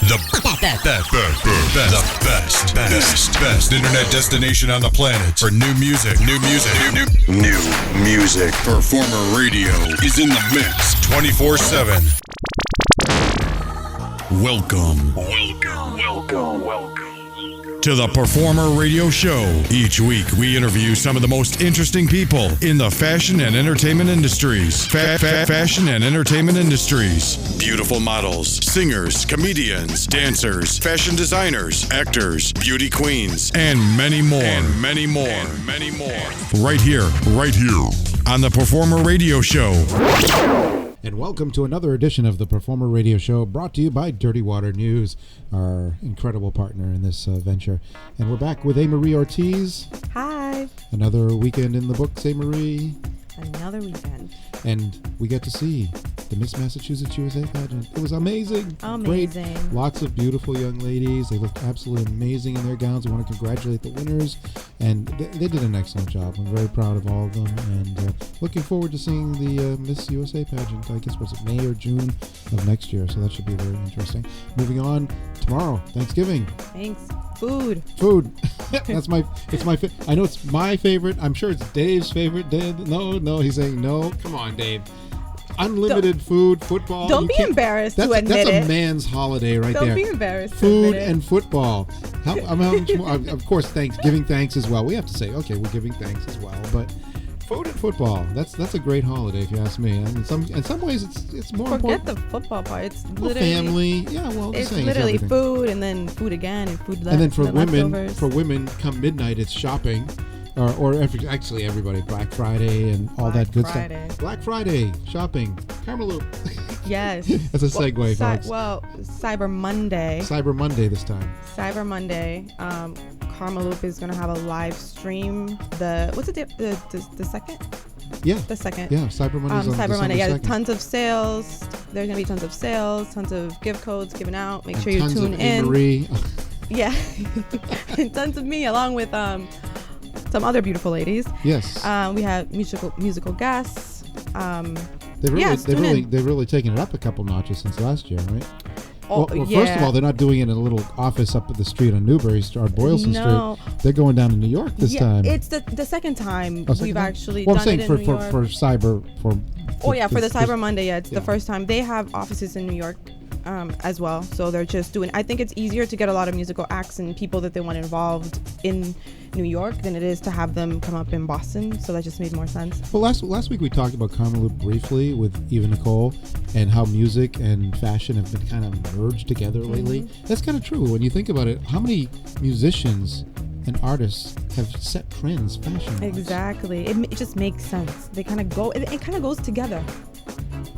The best internet destination on the planet for new music. New music. Performer Radio is in the mix 24/7. Welcome to the Performer Radio Show. Each week, we interview some of the most interesting people in the fashion and entertainment industries. Fashion and entertainment industries. Beautiful models, singers, comedians, dancers, fashion designers, actors, beauty queens, and many more. Right here on the Performer Radio Show. And welcome to another edition of the Performer Radio Show, brought to you by Dirty Water News, our incredible partner in this venture. And we're back with Amarie Ortiz. Hi. Another weekend in the books, Amarie. Another weekend. And we get to see the Miss Massachusetts USA pageant. It was amazing. Amazing. Great. Lots of beautiful young ladies. They looked absolutely amazing in their gowns. I want to congratulate the winners. And they did an excellent job. I'm very proud of all of them. And looking forward to seeing the Miss USA pageant. I guess, was it May or June of next year? So that should be very interesting. Moving on, tomorrow, Thanksgiving. Thanks. Food. I know it's my favorite. I'm sure it's Dave's favorite. Dave, no, he's saying no. Come on, Dave. Unlimited food, football. Don't be embarrassed to admit it. That's a man's holiday right there. Don't be embarrassed to admit it. Food and football. Of course, giving thanks as well. We have to say, okay, we're giving thanks as well. But food and football, that's a great holiday if you ask me. And in some ways it's more important. Forget the football part. It's literally family. Yeah, well, it's literally food and then food again and food left. And then for women, come midnight it's shopping. Or actually everybody, Black Friday and all that good stuff. Black Friday, shopping, Karmaloop. Yes. That's a segue, folks. Cyber Monday. Cyber Monday this time. Cyber Monday. Karmaloop is going to have a live stream. What's the date? The second? Yeah. The second. Yeah, Cyber Monday. Cyber Monday. Yeah, 2nd. Tons of sales. There's going to be tons of sales, tons of gift codes given out. Make sure you tons tune of in. Amarie. Yeah. And tons of me along with some other beautiful ladies. Yes. We have musical guests. They've really taken it up a couple notches since last year, right? Oh, well, first of all, they're not doing it in a little office up at the street on Newbury Street or Boylston Street. They're going down to New York this time. It's the second time we've actually done it in New York. For Cyber. For the Cyber Monday, it's the first time. They have offices in New York as well. So they're just doing, I think it's easier to get a lot of musical acts and people that they want involved in New York than it is to have them come up in Boston. So that just made more sense. Well, last week we talked about Karmaloop briefly with Eva Nicole and how music and fashion have been kind of merged together lately. That's kind of true when you think about it. How many musicians and artists have set trends fashion-wise? Exactly. It just makes sense. They kind of go. It kind of goes together.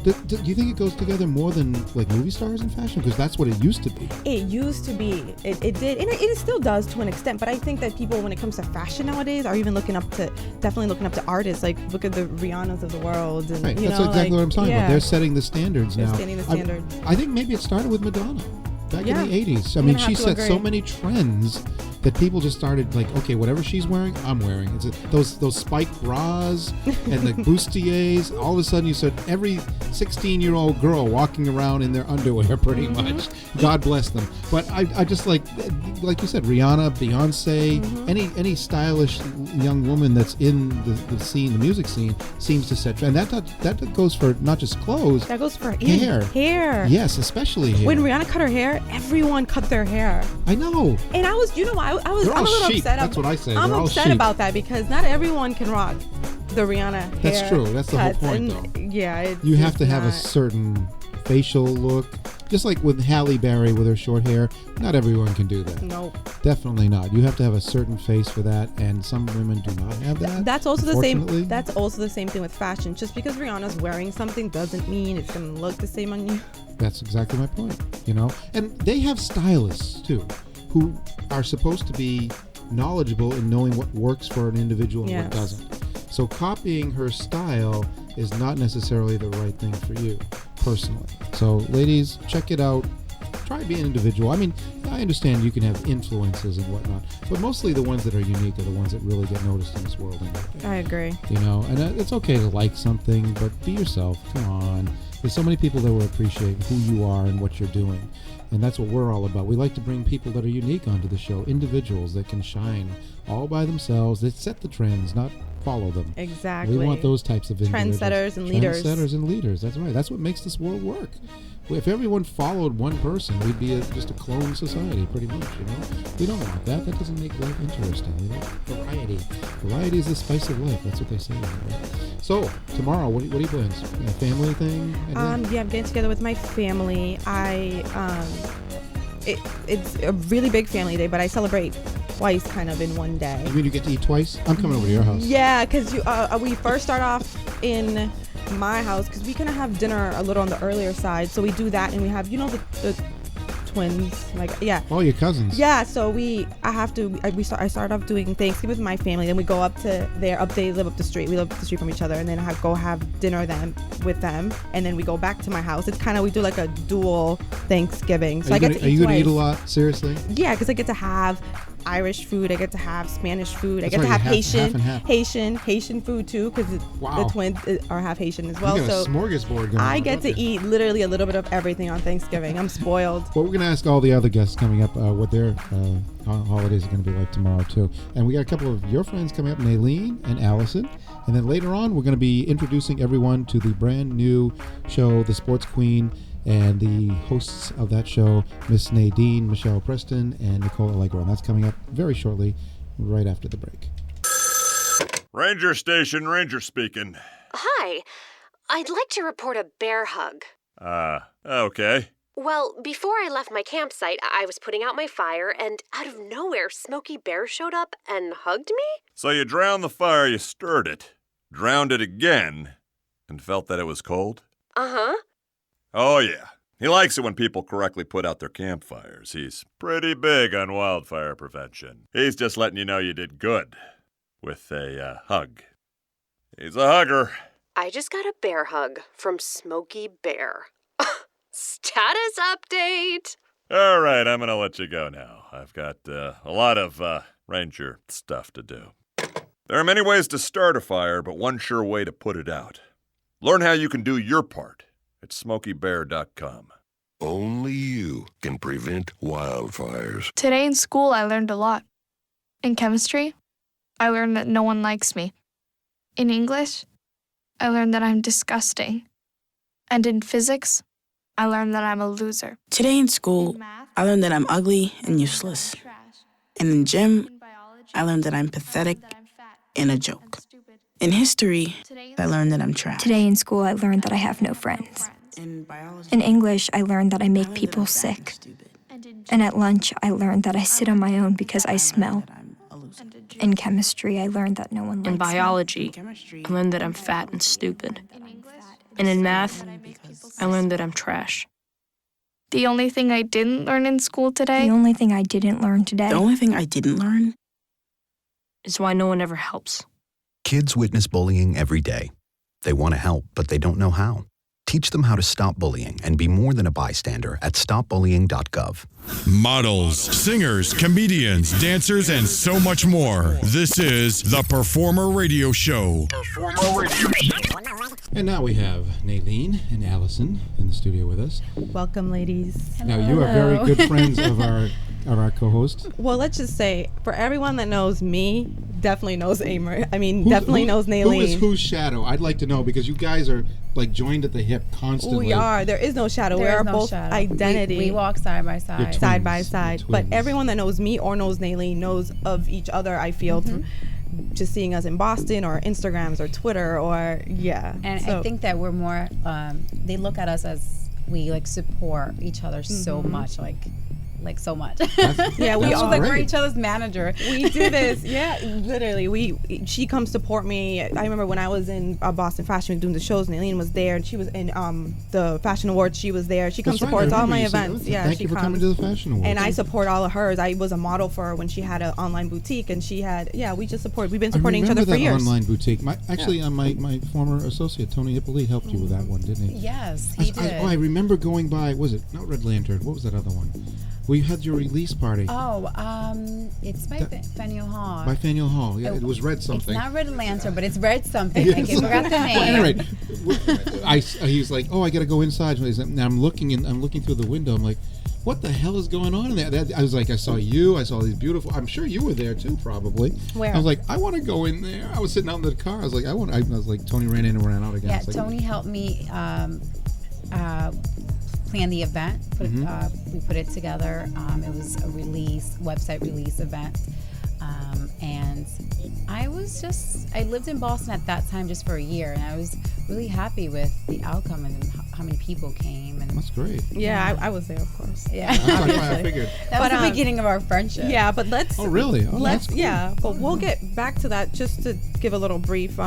Do you think it goes together more than like movie stars in fashion? Because that's what it used to be. It used to be. It did, and it still does to an extent. But I think that people, when it comes to fashion nowadays, are even definitely looking up to artists. Like, look at the Rihannas of the world. And, right. That's exactly what I'm talking about. They're setting the standards now. They're setting the standard. I think maybe it started with Madonna back in the 80s. I mean, she set so many trends that people just started like, okay, whatever she's wearing, I'm wearing. It's those spiked bras and the bustiers. All of a sudden, you said every 16-year-old girl walking around in their underwear, pretty much. God bless them. But I just like you said, Rihanna, Beyonce, any stylish young woman that's in the scene, the music scene, seems to set. And that goes for not just clothes. That goes for hair. Yes, especially hair. When Rihanna cut her hair, everyone cut their hair. I know. And I'm a little sheep. upset. That's what I say. I'm upset about that because not everyone can rock the Rihanna hair. That's true. That's the whole point, though. Yeah, you have to have a certain facial look. Just like with Halle Berry with her short hair, not everyone can do that. Nope. Definitely not. You have to have a certain face for that, and some women do not have that. That's also the same. That's also the same thing with fashion. Just because Rihanna's wearing something doesn't mean it's gonna look the same on you. That's exactly my point. And they have stylists too, who are supposed to be knowledgeable in knowing what works for an individual and what doesn't. So copying her style is not necessarily the right thing for you, personally. So ladies, check it out. Try being individual. I mean, I understand you can have influences and whatnot, but mostly the ones that are unique are the ones that really get noticed in this world. I agree. And it's okay to like something, but be yourself. Come on. There's so many people that will appreciate who you are and what you're doing. And that's what we're all about. We like to bring people that are unique onto the show, individuals that can shine all by themselves. They set the trends, not follow them. Exactly. We want those types of individuals. Trendsetters and leaders. Trendsetters and leaders. That's right. That's what makes this world work. If everyone followed one person, we'd be just a clone society, pretty much. We don't want that. That doesn't make life interesting. Variety. Variety is the spice of life. That's what they say. Right? So tomorrow, what are you doing? A family thing? Yeah, I'm getting together with my family. It's a really big family day, but I celebrate twice kind of in one day. You mean you get to eat twice? I'm coming over to your house. Yeah, because we first start off in my house because we kind of have dinner a little on the earlier side, so we do that, and we have the twins, Oh, your cousins. Yeah, so I start off doing Thanksgiving with my family, then we go up to they live up the street, we live up the street from each other, and then go have dinner with them, and then we go back to my house. It's kind of, we do like a dual Thanksgiving. So are you gonna eat a lot? Seriously? Yeah, because I get to have Irish food, I get to have Spanish food, That's I get to have Haitian food too, because the twins are half Haitian as well. You got a smorgasbord going on. I get to eat literally a little bit of everything on Thanksgiving. I'm spoiled. Well, we're gonna ask all the other guests coming up what their holidays are gonna be like tomorrow too, and we got a couple of your friends coming up, Nayline and Allison, and then later on we're gonna be introducing everyone to the brand new show, The Sports Queen. And the hosts of that show, Miss Nadine, Michelle Preston, and Nicole Alliegro. And that's coming up very shortly, right after the break. Ranger Station, Ranger speaking. Hi. I'd like to report a bear hug. Okay. Well, before I left my campsite, I was putting out my fire, and out of nowhere, Smokey Bear showed up and hugged me? So you drowned the fire, you stirred it, drowned it again, and felt that it was cold? Uh-huh. Oh, yeah. He likes it when people correctly put out their campfires. He's pretty big on wildfire prevention. He's just letting you know you did good with a hug. He's a hugger. I just got a bear hug from Smokey Bear. Status update! All right, I'm going to let you go now. I've got a lot of ranger stuff to do. There are many ways to start a fire, but one sure way to put it out. Learn how you can do your part at SmokeyBear.com. Only you can prevent wildfires. Today in school, I learned a lot. In chemistry, I learned that no one likes me. In English, I learned that I'm disgusting. And in physics, I learned that I'm a loser. Today in school, I learned that I'm ugly and useless. And in gym, I learned that I'm pathetic and a joke. In history, I learned that I'm trash. Today in school, I learned that I have no friends. In English, I learned that I make people sick. And at lunch, I learned that I sit on my own because I smell. In chemistry, I learned that no one likes me. In biology, I learned that I'm fat and stupid. And in math, I learned that I'm trash. The only thing I didn't learn in school today? The only thing I didn't learn today? The only thing I didn't learn? Is why no one ever helps. Kids witness bullying every day. They want to help, but they don't know how. Teach them how to stop bullying and be more than a bystander at stopbullying.gov. Models, singers, comedians, dancers, and so much more. This is the Performer Radio Show. And now we have Nayline and Allison in the studio with us. Welcome, ladies. Now you are very good friends of our co-host. Well, let's just say, for everyone that knows me, definitely knows Amarie. I mean, definitely knows Nayline. Who is whose shadow? I'd like to know, because you guys are like joined at the hip constantly. We are. There is no shadow. We are both identity. We walk side by side. Twins. Side by side. But everyone that knows me or knows Nayline knows of each other, I feel, through just seeing us in Boston or Instagrams or Twitter or, And I think that we're more, they look at us as we like support each other so much, like so much. Yeah, we all like we're each other's manager. We do this. Yeah, literally. She comes support me. I remember when I was in Boston Fashion Week doing the shows, Nayline was there, and she was in the Fashion Awards. She was there. She comes supports all my events. Yeah, thank you for coming to the Fashion Awards. And I support all of hers. I was a model for her when she had an online boutique, and she had we just support. We've been supporting each other for years. Online boutique. My former associate Tony Hippolyte helped you with that one, didn't he? Yes, he did. I remember going by. Was it not Red Lantern? What was that other one? We had your release party. Oh, it's by Faneuil Hall. By Faneuil Hall. Yeah, it was Red something. It's not Red Lantern, but it's Red something. I forgot the name. Well, anyway, he was like, "Oh, I got to go inside." Now I'm looking through the window. I'm like, "What the hell is going on in there?" I was like, "I saw you. I saw these beautiful." I'm sure you were there too, probably. Where? I was like, "I want to go in there." I was sitting out in the car. I was like, "I was like, Tony ran in and ran out again. Yeah, like, Tony helped me plan the event. We put it together. It was a website release event. And I lived in Boston at that time just for a year, and I was really happy with the outcome and how many people came. And that's great. Yeah, I was there, of course. Yeah, I figured. That was the beginning of our friendship. Yeah, but let's. Oh, really? Oh, let's. That's cool. Yeah, but we'll get back to that. Just to give a little brief.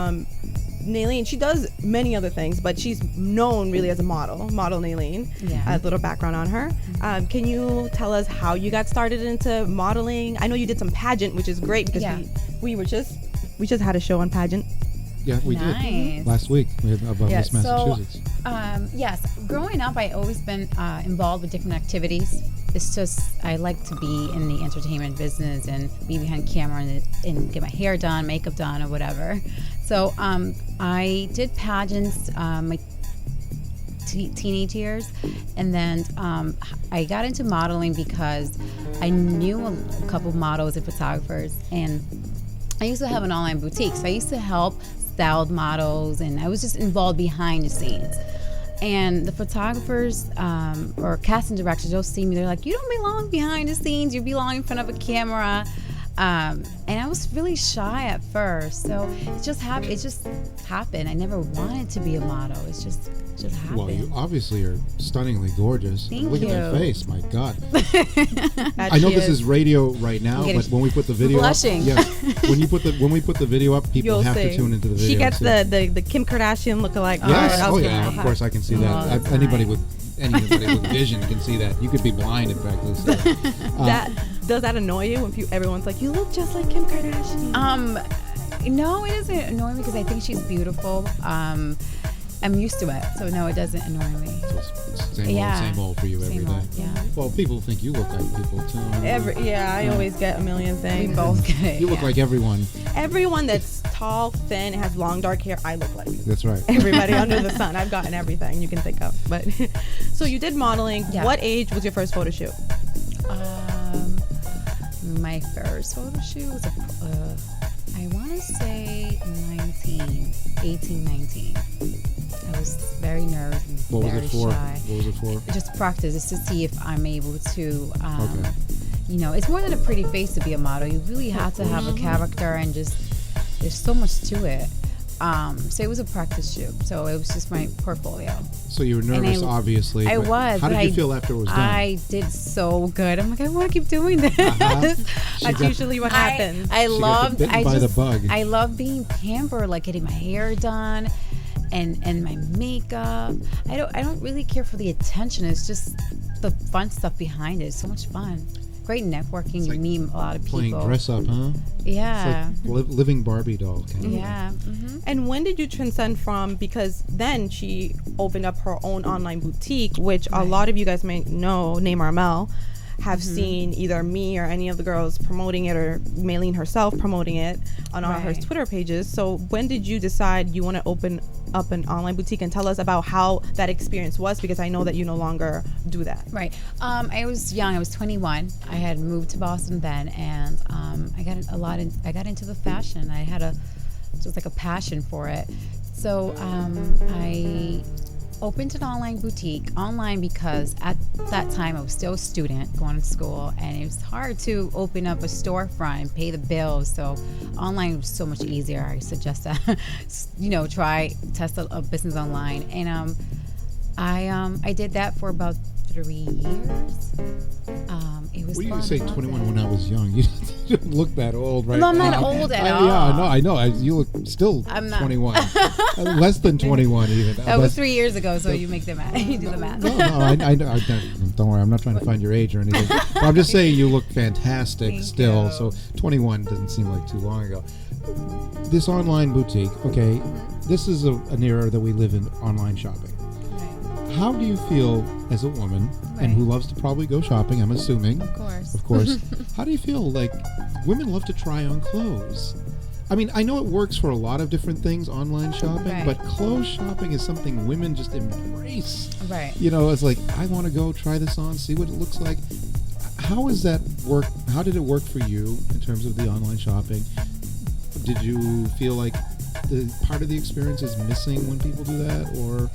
Nayline, she does many other things, but she's known really as a model Nayline. Yeah. A little background on her. Can you tell us how you got started into modeling? I know you did some pageant, which is great because we just had a show on pageant. Yeah, we did last week. We had about Miss Massachusetts. Yes, growing up, I always been involved with different activities. It's just I like to be in the entertainment business and be behind camera and get my hair done, makeup done, or whatever. So I did pageants my teenage years, and then I got into modeling because I knew a couple models and photographers, and I used to have an online boutique, so I used to help styled models, and I was just involved behind the scenes. And the photographers or casting directors, they'll see me, they're like, "You don't belong behind the scenes, you belong in front of a camera." And I was really shy at first, so it just happened. I never wanted to be a model. It just happened. Well, you obviously are stunningly gorgeous. Thank Look you. at that face, my God. I know this is radio right now, but when we put the video blushing. up, when we put the video up, people You'll have see. to tune into the video. She gets the Kim Kardashian lookalike. Yes, of course I can see that. Oh, Anybody with vision can see that. You could be blind, in fact. Does that annoy you when everyone's like, "You look just like Kim Kardashian"? No, it doesn't annoy me because I think she's beautiful. I'm used to it, so no, it doesn't annoy me. So it's same old for you every day. Yeah. Well, people think you look like people too. I always get a million things. We both get it. You look like everyone. Everyone that's tall, thin, has long dark hair, I look like. That's right. Everybody under the sun. I've gotten everything you can think of. But so you did modeling. Yeah. What age was your first photo shoot? My first photo shoot was I want to say 18, 19. I was very nervous and What very was it for? shy. What was it for? Just practice, just to see if I'm able to, it's more than a pretty face to be a model. You really have to have a character and just, there's so much to it. So it was a practice shoot. So it was just my portfolio. So you were nervous, obviously. I was. How did you feel after it was done? I did so good. I'm like, I want to keep doing this. That's usually what happens. I I love being pampered, like getting my hair done and my makeup. I don't really care for the attention. It's just the fun stuff behind it. It's so much fun. Great networking. You meet a lot of people. Playing dress up, huh? Yeah. It's like living Barbie doll. Kind of. Yeah. Mm-hmm. And when did you transcend from, because then she opened up her own online boutique, which a lot of you guys may know, name Armel, have seen either me or any of the girls promoting it, or Nayline herself promoting it on all her Twitter pages. So when did you decide you want to open up an online boutique, and tell us about how that experience was, because I know that you no longer do that. Right. I was young. I was 21. I had moved to Boston then, and I got into the fashion. I had just like a passion for it. So I opened an online boutique because at that time I was still a student going to school, and it was hard to open up a storefront and pay the bills. So online was so much easier. I suggest that test a business online, and I did that for about 3 years. It was. Well, you fun. say 21 when I was young. You didn't look that old, right? No, I'm not old at all. Yeah, I know. You look still 21. Less than 21 even. That was 3 years ago, so you make the math. You do the math. No, I don't worry. I'm not trying to find your age or anything. But I'm just saying you look fantastic still. So 21 doesn't seem like too long ago. This online boutique, okay, this is an era that we live in, online shopping. how do you feel as a woman and who loves to probably go shopping, I'm assuming? Of course. How do you feel like women love to try on clothes? I mean, I know it works for a lot of different things, online shopping, but clothes shopping is something women just embrace. Right. You know, it's like, I want to go try this on, see what it looks like. How is that work? How did it work for you in terms of the online shopping? Did you feel like the part of the experience is missing when people do that, or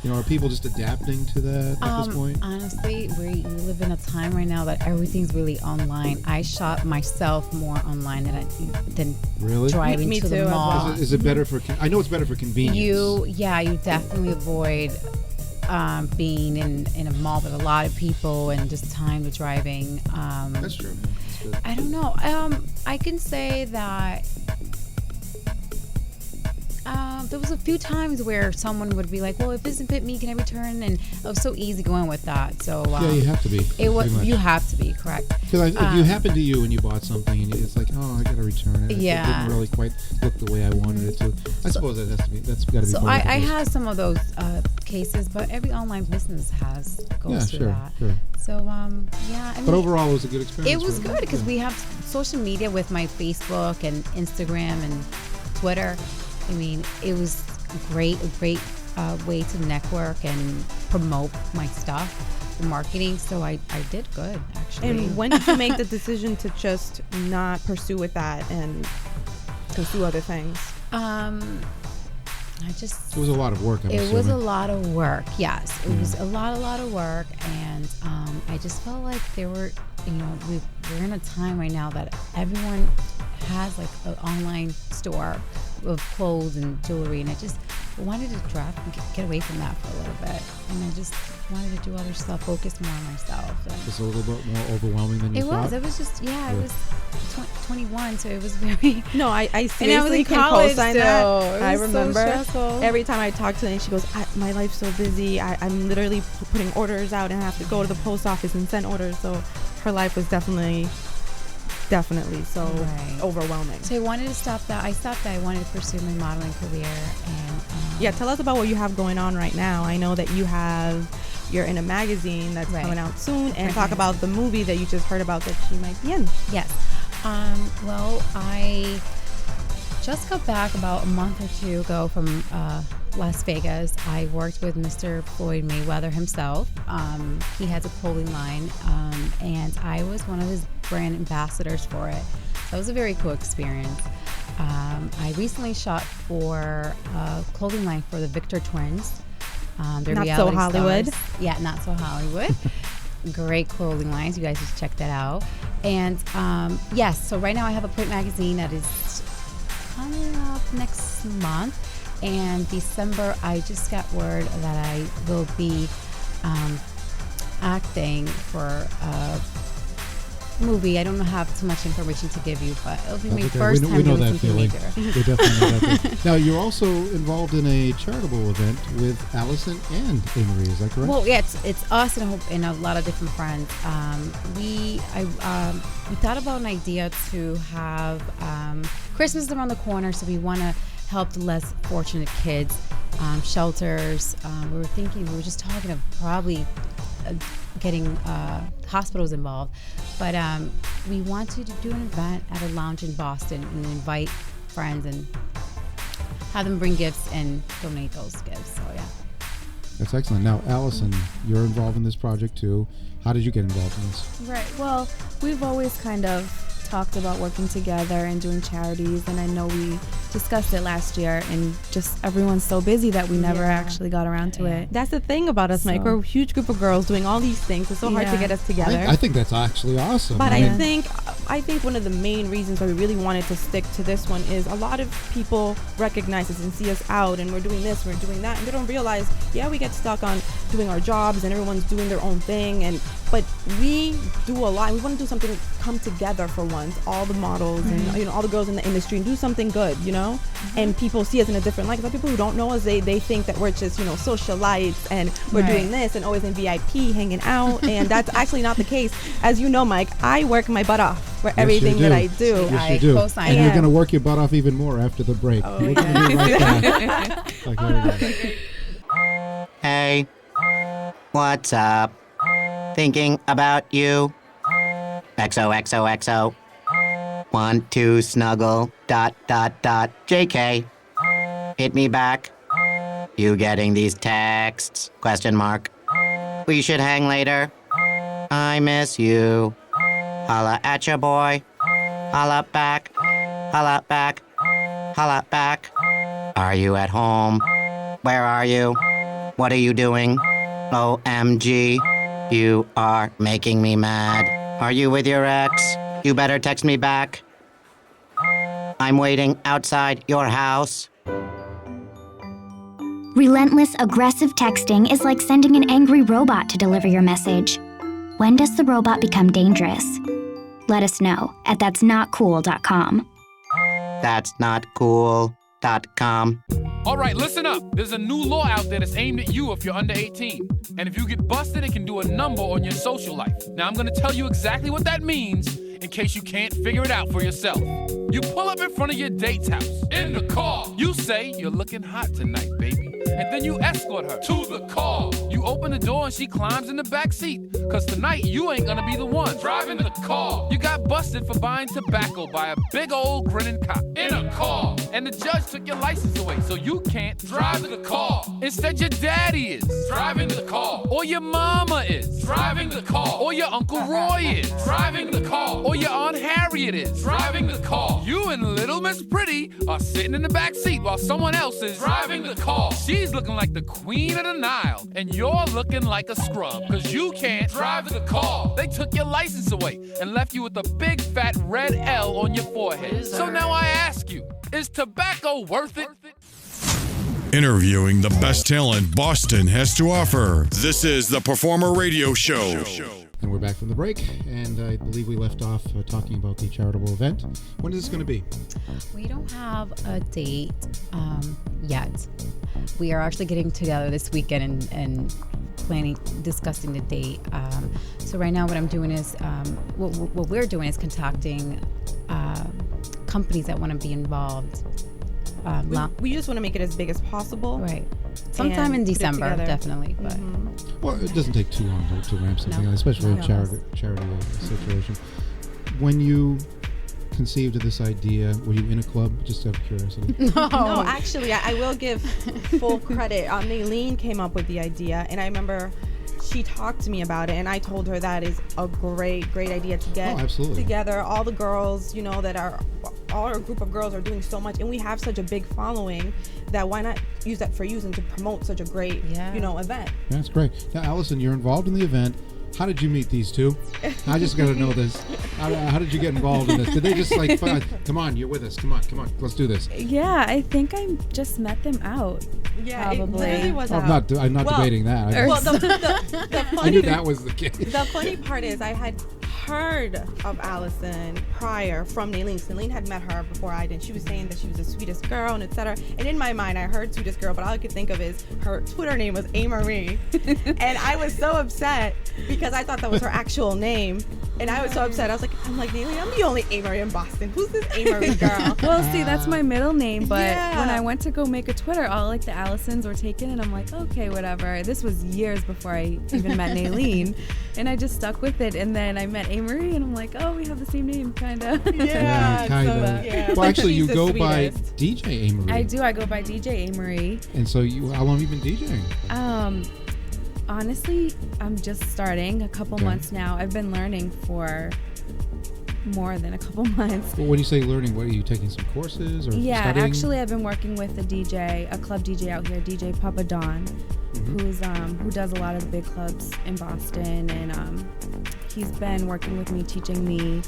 are people just adapting to that at this point? Honestly, we live in a time right now that everything's really online. I shop myself more online than really? Driving Me to too, the mall. as well. Is it better for? I know it's better for convenience. You definitely avoid being in a mall with a lot of people and just time with driving. That's true. That's good. I don't know. I can say that there was a few times where someone would be like, well, if this doesn't fit me, can I return? And it was so easy going with that. So you have to be. You have to be, correct. Because if you happened to you and you bought something and it's like, oh, I got to return it. Yeah. It didn't really quite look the way I wanted it to. I suppose that has to be. That's got to be. So I had some of those cases, but every online business goes through that. Sure. So I mean, but overall, it was a good experience. It was good because we have social media with my Facebook and Instagram and Twitter. I mean, it was a great way to network and promote my stuff, marketing. So I did good, actually. And when did you make the decision to just not pursue with that and pursue other things? It was a lot of work. It was a lot of work. Yes, it was a lot of work, and I just felt like we're in a time right now that everyone has like an online store of clothes and jewelry, and I just wanted to drop and get away from that for a little bit, and I just wanted to do other stuff, focus more on myself. Just a little bit more overwhelming than you thought? It was just, I was 21, so it was very... No, I seriously and I was in can college co-sign still. that. I So remember stressful. every time I talk to her and she goes, my life's so busy. I'm literally putting orders out and I have to go to the post office and send orders. So her life was definitely so overwhelming. So I wanted to stop that. I wanted to pursue my modeling career. And tell us about what you have going on right now. I know that you're in a magazine that's coming out soon, and talk about the movie that you just heard about that she might be in. Yes. Well, I just got back about a month or two ago from Las Vegas. I worked with Mr. Floyd Mayweather himself. He has a clothing line, and I was one of his brand ambassadors for it. So it was a very cool experience. I recently shot for a clothing line for the Victor twins. They're Not reality So Hollywood. stars. Yeah, Not So Hollywood. Great clothing lines. You guys should check that out. And yes, so right now I have a print magazine that is coming up next month. And December, I just got word that I will be acting for a movie. I don't have too much information to give you, but it'll be my first time doing something major. We definitely know that feeling. Now, you're also involved in a charitable event with Allison and Amarie, is that correct? Well, yeah, it's us and a lot of different friends. We thought about an idea to have Christmas is around the corner, so we want to help the less fortunate kids, shelters. We were just talking of probably getting hospitals involved, but we wanted to do an event at a lounge in Boston and invite friends and have them bring gifts and donate those gifts. So yeah, that's excellent. Now, Allison, you're involved in this project too. How did you get involved in this? Right. Well, we've always kind of talked about working together and doing charities, and I know we discussed it last year, and just everyone's so busy that we never actually got around to it. That's the thing about us, Mike. We're a huge group of girls doing all these things. It's so hard to get us together. I think that's actually awesome. But I think one of the main reasons why we really wanted to stick to this one is a lot of people recognize us and see us out, and we're doing this, we're doing that, and they don't realize, we get stuck on doing our jobs and everyone's doing their own thing, but we do a lot. We want to do something, come together for once, all the models and all the girls in the industry, and do something good, and people see us in a different light. Because people who don't know us, they think that we're just socialites and we're doing this and always in VIP hanging out, and that's actually not the case. As you know, Mike, I work my butt off for everything that I do. Yes, you do. Co-sign. And you're going to work your butt off even more after the break. Oh, We're going to do right that. Hey. What's up? Thinking about you. XOXOXO. Want to snuggle. ... JK. Hit me back. You getting these texts? ? We should hang later. I miss you. Holla at ya, boy. Holla back. Holla back. Holla back. Are you at home? Where are you? What are you doing? OMG. You are making me mad. Are you with your ex? You better text me back. I'm waiting outside your house. Relentless, aggressive texting is like sending an angry robot to deliver your message. When does the robot become dangerous? Let us know at that'snotcool.com. That'snotcool.com. All right, listen up. There's a new law out there that's aimed at you if you're under 18. And if you get busted, it can do a number on your social life. Now, I'm going to tell you exactly what that means in case you can't figure it out for yourself. You pull up in front of your date's house. In the car. You say, you're looking hot tonight, baby. And then you escort her to the car. You open the door and she climbs in the back seat. Cause tonight you ain't gonna be the one driving the car. You got busted for buying tobacco by a big old grinning cop in a car. And the judge took your license away, so you can't drive the car. Instead your daddy is driving the car. Or your mama is driving the car. Or your Uncle Roy is driving the car. Or your Aunt Harriet is driving the car. You and little Miss Pretty are sitting in the back seat while someone else is driving the car. She's looking like the queen of the Nile, and you're looking like a scrub, cause you can't drive the car. They took your license away and left you with a big fat red L on your forehead. So now I ask you, is tobacco worth it? Interviewing the best talent Boston has to offer. This is the Performer Radio Show. And we're back from the break, and I believe we left off talking about the charitable event. When is this going to be? We don't have a date yet. We are actually getting together this weekend and discussing the date. So right now what I'm doing is, what we're doing is contacting companies that want to be involved. We just want to make it as big as possible. Right. Sometime in December, definitely. But Well, it doesn't take too long to ramp something up, especially a charity situation. When you conceived of this idea, were you in a club, just out of curiosity? No, actually, I will give full credit. Nayline came up with the idea, and I remember she talked to me about it, and I told her that is a great idea to get together. All the girls, all our group of girls are doing so much, and we have such a big following that why not use that for use and to promote such a great, event. That's great. Now, Allison, you're involved in the event. How did you meet these two? I just got to know this. How did you get involved in this? Did they just come on, you're with us. Come on, let's do this. Yeah, I think I just met them out. Yeah, probably. It really was I'm not debating that. The funny, I knew that was the case. The funny part is I had heard of Allison prior from Nayline. Nayline had met her before I did. She was saying that she was the sweetest girl and etc. And in my mind, I heard sweetest girl, but all I could think of is her Twitter name was Amarie. And I was so upset because I thought that was her actual name. And I was so upset. I'm like, Nayline, I'm the only Amarie in Boston. Who's this Amarie girl? Well, see, that's my middle name, but when I went to go make a Twitter, all the Allisons were taken, and I'm like, okay, whatever. This was years before I even met Nayline, and I just stuck with it. And then I met Amarie, and I'm like, oh, we have the same name, kind of. Yeah, kind of. Yeah. Well, actually, you go by DJ Amarie. I do. I go by DJ Amarie. And so, how long have you been DJing? Honestly, I'm just starting a couple months now. I've been learning for more than a couple months. Well, when you say learning, what are you taking some courses or studying? Actually, I've been working with a club DJ out here, DJ Papa Don, who does a lot of the big clubs in Boston, and he's been working with me, teaching me,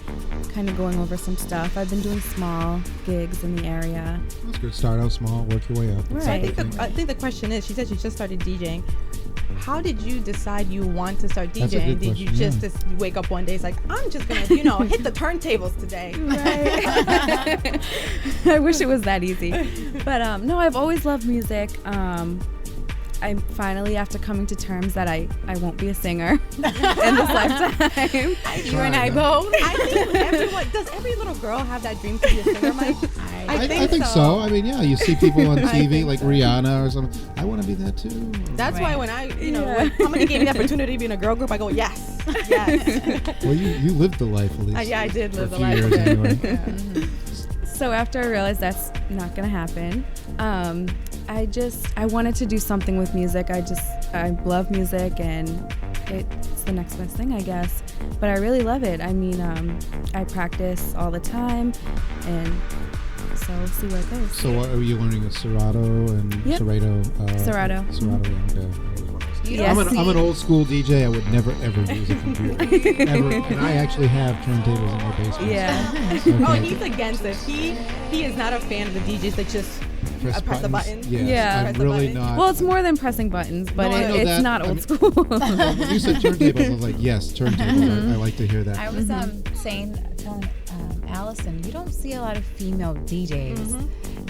kind of going over some stuff. I've been doing small gigs in the area. That's good. Start out small, work your way up. Right. So I think the question is, she said she just started DJing. How did you decide you want to start DJing? Did you just wake up one day, it's like, I'm just going to, hit the turntables today? Right. I wish it was that easy. But no, I've always loved music. I finally, after coming to terms that I won't be a singer in this lifetime. You and I both. I think does every little girl have that dream to be a singer, Mike? I think so. I mean, yeah, you see people on TV like Rihanna or something. I want to be that too. That's why when when somebody gave me the opportunity to be in a girl group, I go, yes. Well, you lived the life, at least. Yeah, I did live the for a life. few years anyway. Yeah. So after I realized that's not gonna happen, I wanted to do something with music. I love music, and it's the next best thing, I guess. But I really love it. I mean, I practice all the time, and so we'll see where it goes. So what, are you learning a Serato and Serato? Serato. I'm an old school DJ. I would never ever use a computer. Ever. And I actually have turntables in my basement. Yeah. Okay. Oh, he's against it. He is not a fan of the DJs that just press the buttons. Yes, Yeah. I'm really not. Well, it's more than pressing buttons, but it's not old school. When you said turntables, I was like, yes, turntables. I like to hear that. I was telling Allison, you don't see a lot of female DJs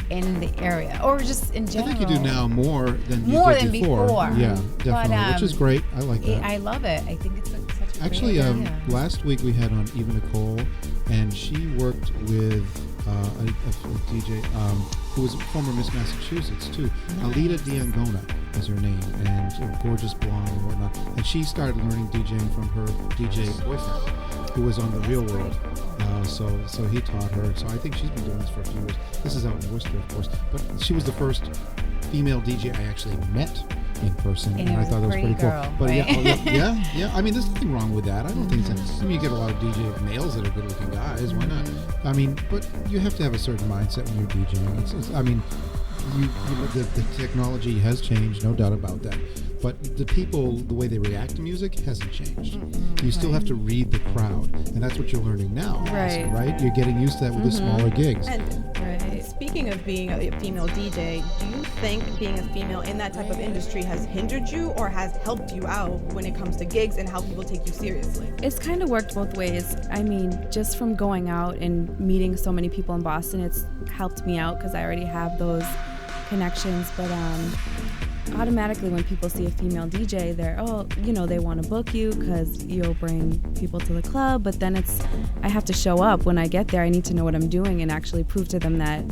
in the area, or just in general. I think you do now more than you did before. Yeah, definitely, But, which is great. I like that. I love it. I think it's such a Actually, great idea. last week we had on Eva Nicole, and she worked with a DJ who was a former Miss Massachusetts too. Alita Diangona is her name, and a gorgeous blonde and whatnot. And she started learning DJing from her DJ boyfriend, who was on The Real World. So he taught her. So I think she's been doing this for a few years. This is out in Worcester, of course. But she was the first female DJ I actually met in person, and I thought that was pretty cool. But right? yeah. I mean, there's nothing wrong with that. I don't think so. I mean, you get a lot of DJ males that are good-looking guys. Why not? I mean, but you have to have a certain mindset when you're DJing. I mean, the technology has changed, no doubt about that. But the people, the way they react to music hasn't changed. You still have to read the crowd, and that's what you're learning now. Right? You're getting used to that with the smaller gigs. And speaking of being a female DJ, do you think being a female in that type of industry has hindered you or has helped you out when it comes to gigs and how people take you seriously? It's kind of worked both ways. I mean, just from going out and meeting so many people in Boston, it's helped me out because I already have those connections. But automatically when people see a female DJ, they want to book you because you'll bring people to the club. But then I have to show up when I get there. I need to know what I'm doing and actually prove to them that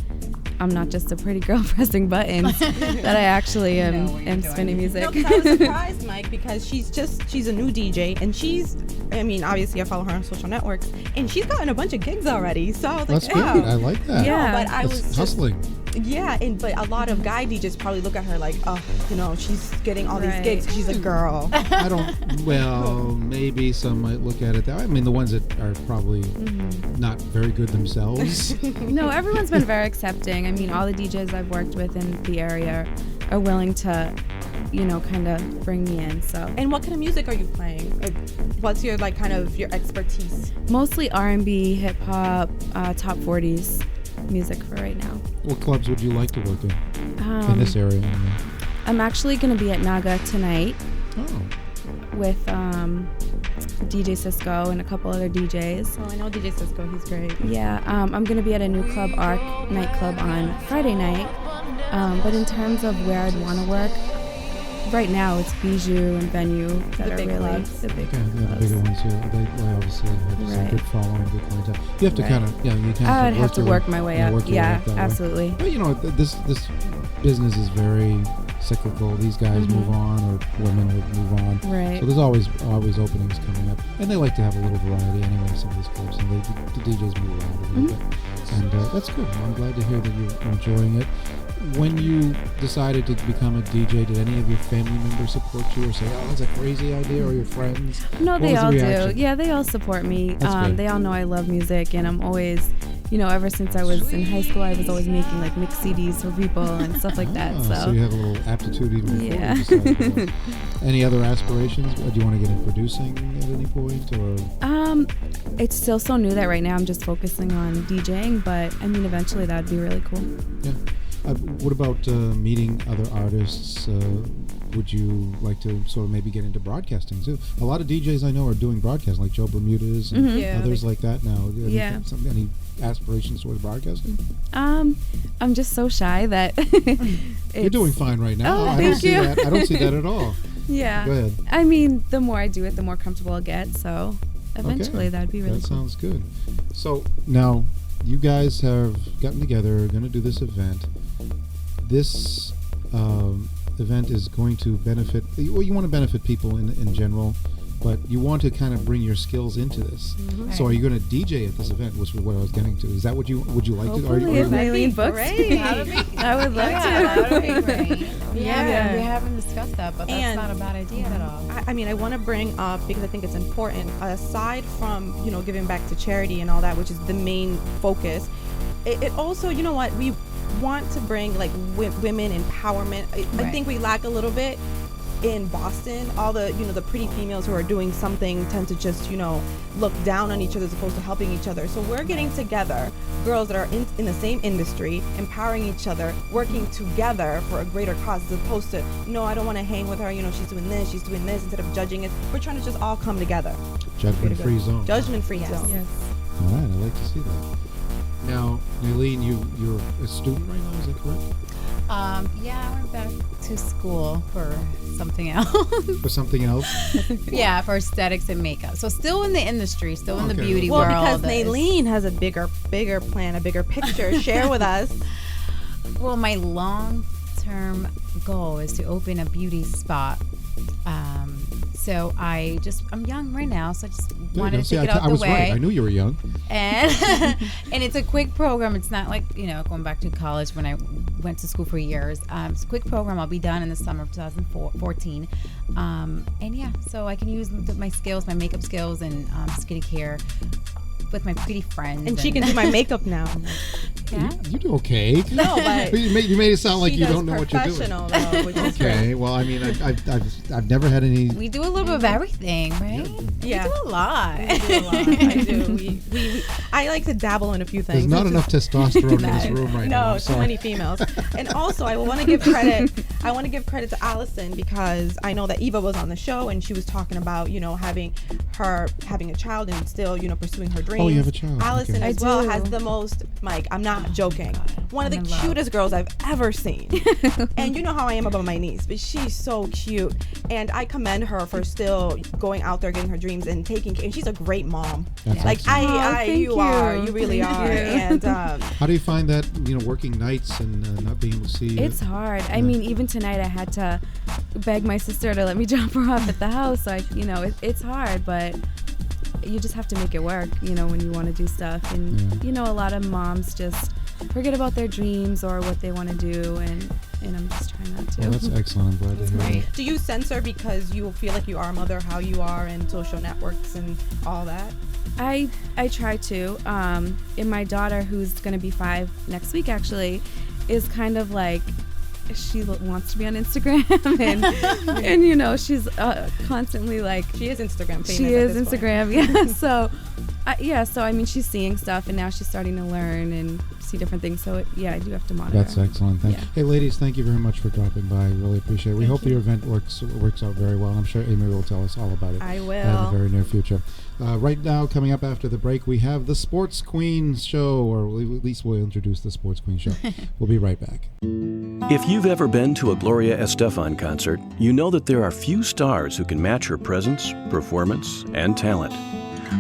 I'm not just a pretty girl pressing buttons, that I actually am spinning music. No, 'cause I was surprised, Mike, because she's a new DJ, and obviously I follow her on social networks, and she's gotten a bunch of gigs already. So I was like, that's great. I like that. Yeah, but I was hustling. Yeah, but a lot of guy DJs probably look at her like, oh, she's getting all these gigs because she's a girl. Maybe some might look at it that way. I mean, the ones that are probably not very good themselves. No, everyone's been very accepting. I mean, all the DJs I've worked with in the area are willing to, kind of bring me in. So. And what kind of music are you playing? What's your your expertise? Mostly R&B, hip hop, top 40s. Music for right now. What clubs would you like to work in this area? I'm actually going to be at Naga tonight with DJ Cisco and a couple other DJs. Oh, I know DJ Cisco. He's great. Yeah, I'm going to be at a new club, Arc nightclub, on Friday night. But in terms of where I'd want to work, right now it's Bijou and Venue that are really clubs. the big clubs. The bigger ones, yeah. They obviously have some good following, good clientele. You have to kind of, I'd have to work my way up. Yeah, absolutely. But this business is very cyclical. These guys move on, or women would move on. Right. So there's always openings coming up, and they like to have a little variety anyway. Some of these clubs, and the DJs move around a little bit, and that's good. I'm glad to hear that you're enjoying it. When you decided to become a DJ, did any of your family members support you or say, oh, that's a crazy idea, or your friends? No, they all do. Yeah, they all support me. They all know I love music, and I'm always, ever since I was in high school, I was always making mixed CDs for people and stuff like that. So you have a little aptitude even before. Any other aspirations? Do you want to get in producing at any point, or? It's still so new that right now I'm just focusing on DJing, but eventually that'd be really cool. Yeah. What about meeting other artists? would you like to sort of maybe get into broadcasting too? A lot of DJs I know are doing broadcasting, like Joe Bermudez and others like that now. Any aspirations towards broadcasting? I'm just so shy that you're doing fine right now. Oh, thank you. I don't see that at all. Yeah. Go ahead. I mean, the more I do it, the more comfortable I'll get. So eventually that'd be really cool. That sounds good. So now you guys have gotten together, going to do this event. This event is going to benefit, well, you want to benefit people in general, but you want to kind of bring your skills into this. Mm-hmm. So are you going to DJ at this event, which was what I was getting to? Is that what would you like to? Hopefully, if Nayline books me. I would love to. That would be great. We haven't discussed that, but that's not a bad idea at all. I want to bring up, because I think it's important, aside from, giving back to charity and all that, which is the main focus, it also, we want to bring like women empowerment. I think we lack a little bit in Boston. All the the pretty females who are doing something tend to just look down on each other as opposed to helping each other. So we're getting together girls that are in the same industry, empowering each other, working together for a greater cause, as opposed to I don't want to hang with her, she's doing this, instead of judging it. We're trying to just all come together. Judgment-free zone. Judgment-free zone. Yes. All right, I like to see that. Now, Nayline, you're a student right now, is that correct? I went back to school for something else. For something else? Yeah, for aesthetics and makeup. So still in the industry, still in the beauty world. Well, because Nayline has a bigger plan, a bigger picture. Share with us. Well, my long-term goal is to open a beauty spot. So I'm young right now, so I just wanted to get out the way. I was right. I knew you were young. And and it's a quick program. It's not like, going back to college when I went to school for years. It's a quick program. I'll be done in the summer of 2014. So I can use my skills, my makeup skills and skincare with my pretty friends. And she can do my makeup now. Yeah. You do okay. No, but you made it sound like you don't know what you're doing. Though, which is okay. great. Well, I mean, I've never had any. We do a little bit of everything, right? Yeah. We do a lot. I do. I like to dabble in a few things. There's not enough testosterone in this room right now. No, too many females. And also, I want to give credit. To Allison, because I know that Eva was on the show and she was talking about having a child and still pursuing her dreams. Oh, you have a child. Allison as well has the most. Mike, I'm not joking. One of the cutest girls I've ever seen. And you know how I am about my niece, but she's so cute. And I commend her for still going out there, getting her dreams and taking care. And she's a great mom. That's like excellent. you really are. And how do you find that working nights and not being able to see? It's hard. I mean, even tonight I had to beg my sister to let me drop her off at the house. So it's hard, but you just have to make it work, when you want to do stuff. And, a lot of moms just forget about their dreams or what they want to do. And I'm just trying not to. Well, that's excellent. I'm glad to hear that. Do you censor because you feel like you are a mother, how you are, and social networks and all that? I try to. And my daughter, who's going to be 5 next week, actually, is kind of like, she wants to be on Instagram and she's constantly like, she is Instagram famous. She is Instagram, yeah. So I mean, she's seeing stuff and now she's starting to learn and see different things. So I do have to monitor. That's excellent. Hey, ladies, thank you very much for dropping by. I really appreciate it. We hope your event works out very well. And I'm sure Amy will tell us all about it. I will. In the very near future. Right now, coming up after the break, we have the Sports Queen Show, or at least we'll introduce the Sports Queen Show. We'll be right back. If you've ever been to a Gloria Estefan concert, you know that there are few stars who can match her presence, performance, and talent.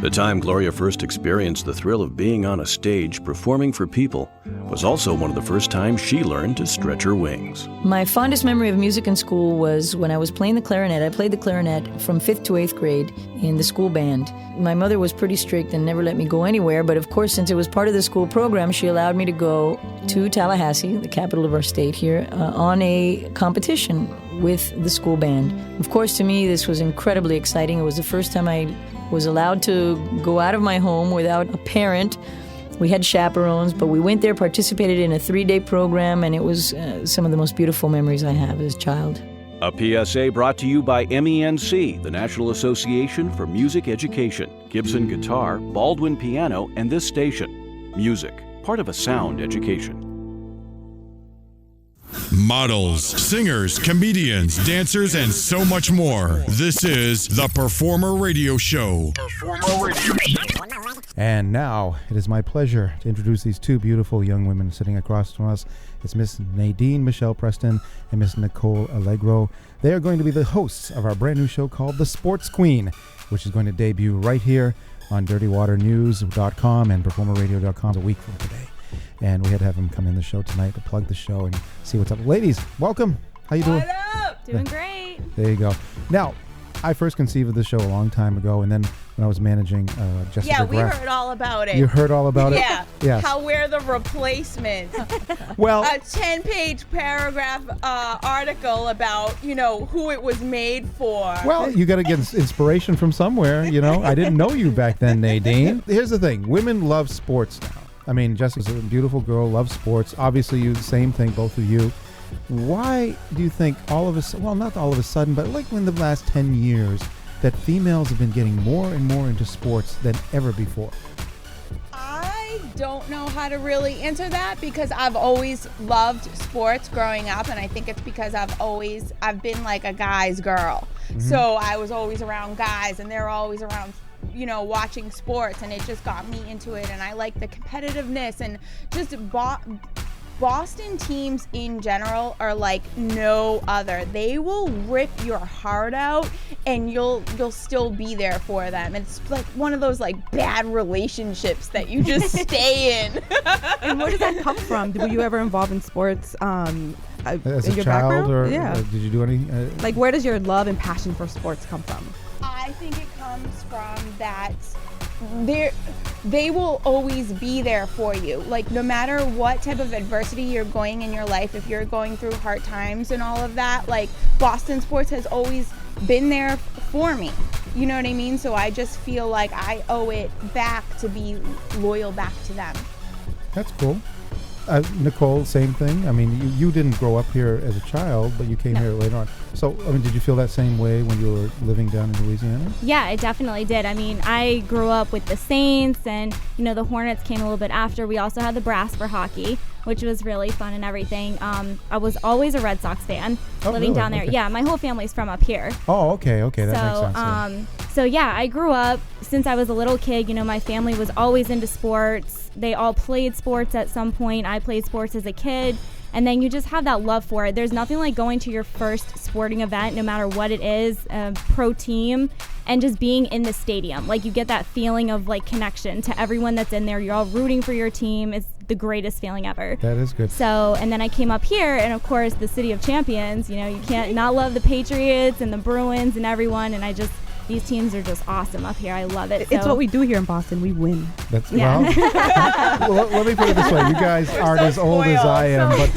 The time Gloria first experienced the thrill of being on a stage performing for people was also one of the first times she learned to stretch her wings. My fondest memory of music in school was when I was playing the clarinet. I played the clarinet from 5th to 8th grade in the school band. My mother was pretty strict and never let me go anywhere, but of course, since it was part of the school program, she allowed me to go to Tallahassee, the capital of our state here, on a competition with the school band. Of course, to me, this was incredibly exciting. It was the first time I was allowed to go out of my home without a parent. We had chaperones, but we went there, participated in a 3-day program, and it was some of the most beautiful memories I have as a child. A PSA brought to you by MENC, the National Association for Music Education, Gibson Guitar, Baldwin Piano, and this station. Music, part of a sound education. models, singers, comedians, dancers, and so much more. This is the Performer Radio Show. And now it is my pleasure to introduce these two beautiful young women sitting across from us. It's Miss Nadine Michelle Preston and Miss Nicole Alliegro. They are going to be the hosts of our brand new show called The Sports Queen, which is going to debut right here on dirtywaternews.com and performerradio.com a week from today. And we had to have them come in the show tonight to plug the show and see what's up. Ladies, welcome. How you doing? What up? Doing great. There you go. Now, I first conceived of the show a long time ago, and then when I was managing Jessica Yeah, we Graff, heard all about it. You heard all about it? Yeah. Yes. How we're the replacement. Well, a 10-page paragraph article about, who it was made for. Well, you got to get inspiration from somewhere, I didn't know you back then, Nadine. Here's the thing. Women love sports now. I mean, Jessica's a beautiful girl, loves sports. Obviously, you the same thing, both of you. Why do you think all of us, well, not all of a sudden, but like in the last 10 years, that females have been getting more and more into sports than ever before? I don't know how to really answer that because I've always loved sports growing up, and I think it's because I've been like a guy's girl. Mm-hmm. So I was always around guys, and they're always around watching sports, and it just got me into it. And I like the competitiveness, and just Boston teams in general are like no other. They will rip your heart out, and you'll still be there for them. It's like one of those like bad relationships that you just stay in. And where does that come from? Were you ever involved in sports? As in a your child, background? or did you do any? Like, where does your love and passion for sports come from? I think it comes from that they will always be there for you. Like, no matter what type of adversity you're going in your life, if you're going through hard times and all of that, like, Boston sports has always been there for me. You know what I mean? So I just feel like I owe it back to be loyal back to them. That's cool. Nicole, same thing. I mean, you didn't grow up here as a child, but you came here later on. So, I mean, did you feel that same way when you were living down in Louisiana? Yeah, I definitely did. I mean, I grew up with the Saints, and, the Hornets came a little bit after. We also had the Brass for hockey, which was really fun and everything. I was always a Red Sox fan living down there. Okay. Yeah, my whole family's from up here. Oh, okay, that makes sense. So, yeah, I grew up, since I was a little kid, my family was always into sports. They all played sports at some point. I played sports as a kid. And then you just have that love for it. There's nothing like going to your first sporting event, no matter what it is, a pro team, and just being in the stadium. Like, you get that feeling of like connection to everyone that's in there. You're all rooting for your team. It's the greatest feeling ever. That is good. So, and then I came up here, and of course, the city of champions. You can't not love the Patriots and the Bruins and everyone. And these teams are just awesome up here. I love it. It's what we do here in Boston. We win. Well, let me put it this way. You guys aren't as old as I am, but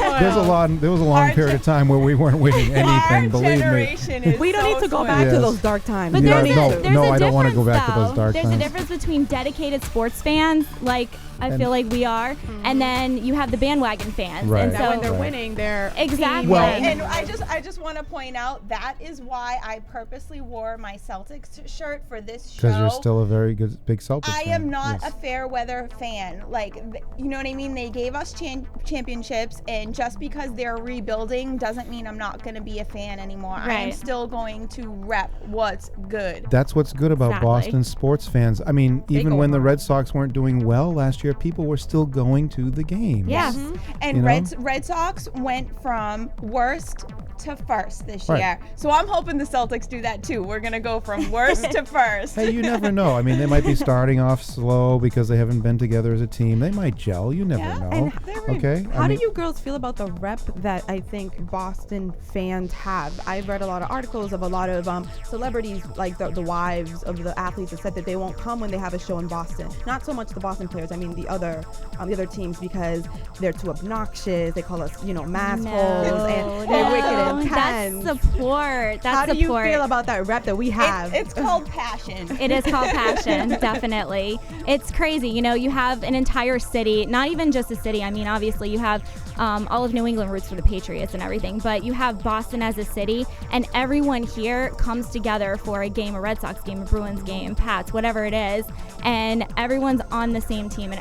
there was a long period of time where we weren't winning anything, believe me. We don't need to go back to those dark times. But I don't want to go back to those dark times. There's a difference between dedicated sports fans, like I feel like we are, and then you have the bandwagon fans. Right. And so when they're winning, they're exactly. Well, and I just want to point out that is why I purposely wore my Celtics shirt for this show. Because you're still a very big Celtics fan. I am not a fair weather fan. Like, you know what I mean? They gave us championships, and just because they're rebuilding doesn't mean I'm not going to be a fan anymore. Right. I am still going to rep what's good. That's what's good about Boston sports fans. I mean, even when the Red Sox weren't doing well last year, people were still going to the games. Yeah. Mm-hmm. And Red Sox went from worst to first this year. So I'm hoping the Celtics do that too. We're going to go from worst to first. Hey, you never know. I mean, they might be starting off slow because they haven't been together as a team. They might gel. You never know. Okay. How do you girls feel about the rep that I think Boston fans have? I've read a lot of articles of a lot of celebrities, like the wives of the athletes, that said that they won't come when they have a show in Boston. Not so much the Boston players. I mean the other teams, because they're too obnoxious. They call us, massholes, and they're wicked and intense. That's support. How do you feel about that rep that we have? It's called passion. It is called passion, definitely. It's crazy. You know, you have an entire city, not even just a city. I mean, obviously, you have all of New England roots for the Patriots and everything, but you have Boston as a city, and everyone here comes together for a game, a Red Sox game, a Bruins game, Pats, whatever it is, and everyone's on the same team, and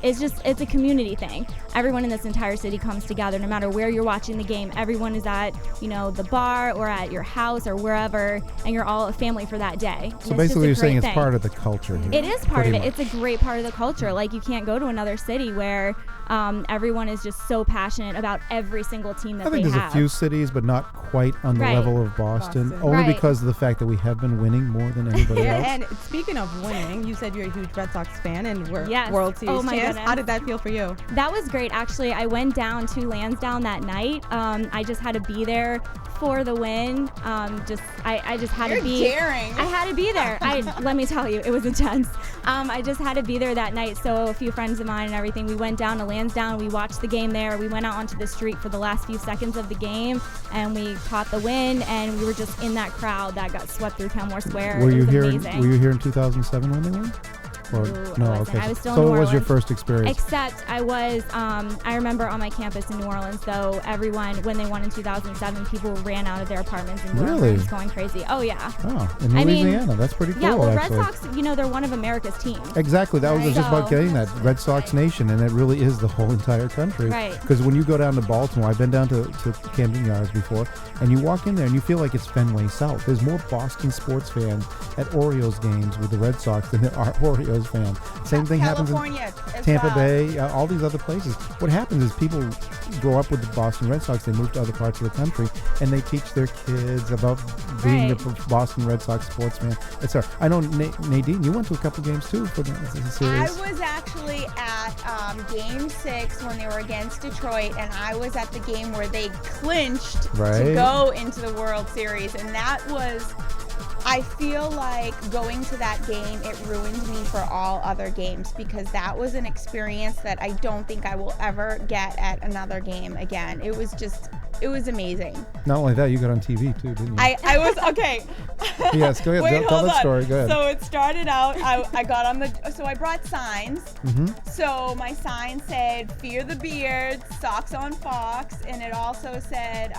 it's a community thing. Everyone in this entire city comes together, no matter where you're watching the game. Everyone is at, you know, the bar or at your house or wherever, and you're all a family for that day. So basically, you're saying it's part of the culture here. It is part of it. It's a great part of the culture. Like, you can't go to another city where everyone is just so passionate about every single team that they have. I think there's a few cities, but not quite on the level of Boston. Only because of the fact that we have been winning more than anybody else. And speaking of winning, you said you're a huge Red Sox fan and we're Yes. World Series champs. Goodness. How did that feel for you? That was great, actually. I went down to Lansdowne that night. I just had to be there for the win. I just had to be. Daring. I had to be there. Let me tell you, it was intense. I just had to be there that night. So a few friends of mine and everything, we went down to Lansdowne. We watched the game there. We went out onto the street for the last few seconds of the game, and we caught the win. And we were just in that crowd that got swept through Kenmore Square. Were you it was here? amazing. Were you here in 2007 when they won? Or, no, okay. I was still in so New it was your Orleans. first experience? Except I was, I remember on my campus in New Orleans, though, everyone, when they won in 2007, people ran out of their apartments and were just going crazy. Oh, yeah. Oh, in Louisiana. That's pretty cool, Yeah, well, actually. Red Sox, you know, they're one of America's teams. Exactly. That was Right. just about getting that. Red Sox Nation, and it really is the whole entire country. Right. Because when you go down to Baltimore, I've been down to Camden Yards before, and you walk in there and you feel like it's Fenway South. There's more Boston sports fans at Orioles games with the Red Sox than there are Orioles fans. Same thing happens in Tampa Bay, all these other places. What happens is people grow up with the Boston Red Sox, they move to other parts of the country, and they teach their kids about being a Boston Red Sox sports fan, etc. I know, Nadine, you went to a couple games too for the series. I was actually at Game 6 when they were against Detroit, and I was at the game where they clinched to go into the World Series, and that was... I feel like going to that game, it ruined me for all other games, because that was an experience that I don't think I will ever get at another game again. It was amazing. Not only that, you got on TV too, didn't you? I was, okay. Yes, go ahead. Wait, tell hold that on. story. Go ahead. So it started out, I got on so I brought signs. Mm-hmm. So my sign said, "Fear the Beard, Socks on Fox," and it also said,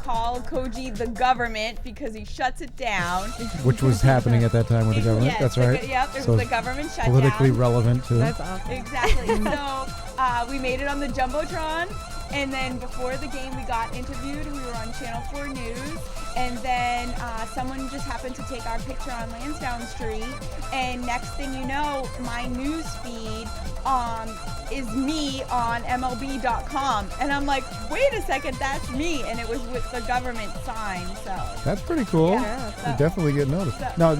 "Call Koji the government because he shuts it down." Which was happening at that time with the government. Yes, That's right. Yep, it was the government shutdown. Politically relevant too. That's awesome. Exactly. So we made it on the Jumbotron, and then before the game we got interviewed. We were on Channel 4 News, and then someone just happened to take our picture on Lansdowne Street, and next thing you know, my news feed is me on MLB.com, and I'm like, wait a second, that's me, and it was with the government sign. So that's pretty cool. Yeah, you definitely get noticed. So, now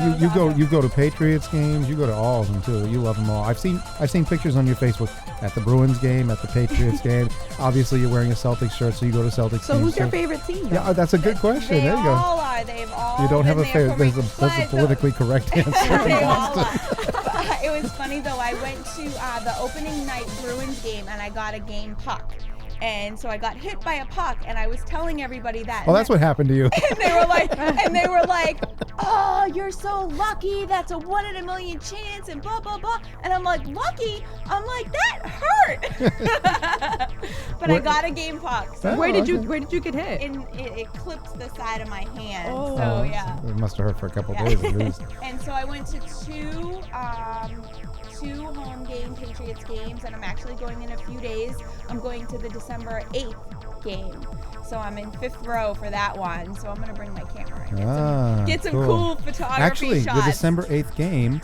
you go to Patriots games, you go to all of them too. You love them all. I've seen pictures on your Facebook at the Bruins game, at the Patriots game. Obviously, you're wearing a Celtics shirt, so you go to Celtics games. So who's your favorite team? Yeah, that's a good question. There you go. All are. They've all. You don't have a been there favorite. for me. That's a politically correct answer. They all are. It was funny though. I went to the opening night Bruins game, and I got a game puck. And so I got hit by a puck, and I was telling everybody that. Oh, that's what happened to you. And they were like, "Oh, you're so lucky. That's a 1 in a million chance," and blah blah blah. And I'm like, "Lucky?" I'm like, "That hurt." But I got a game puck. So Where did you get hit? It clipped the side of my hand. Oh. So yeah. It must have hurt for a couple of days at least. And so I went to two home game Patriots games, and I'm actually going in a few days. I'm going to the December 8th game. So I'm in 5th row for that one. So I'm going to bring my camera and get some cool photography Actually, shots. the December 8th game,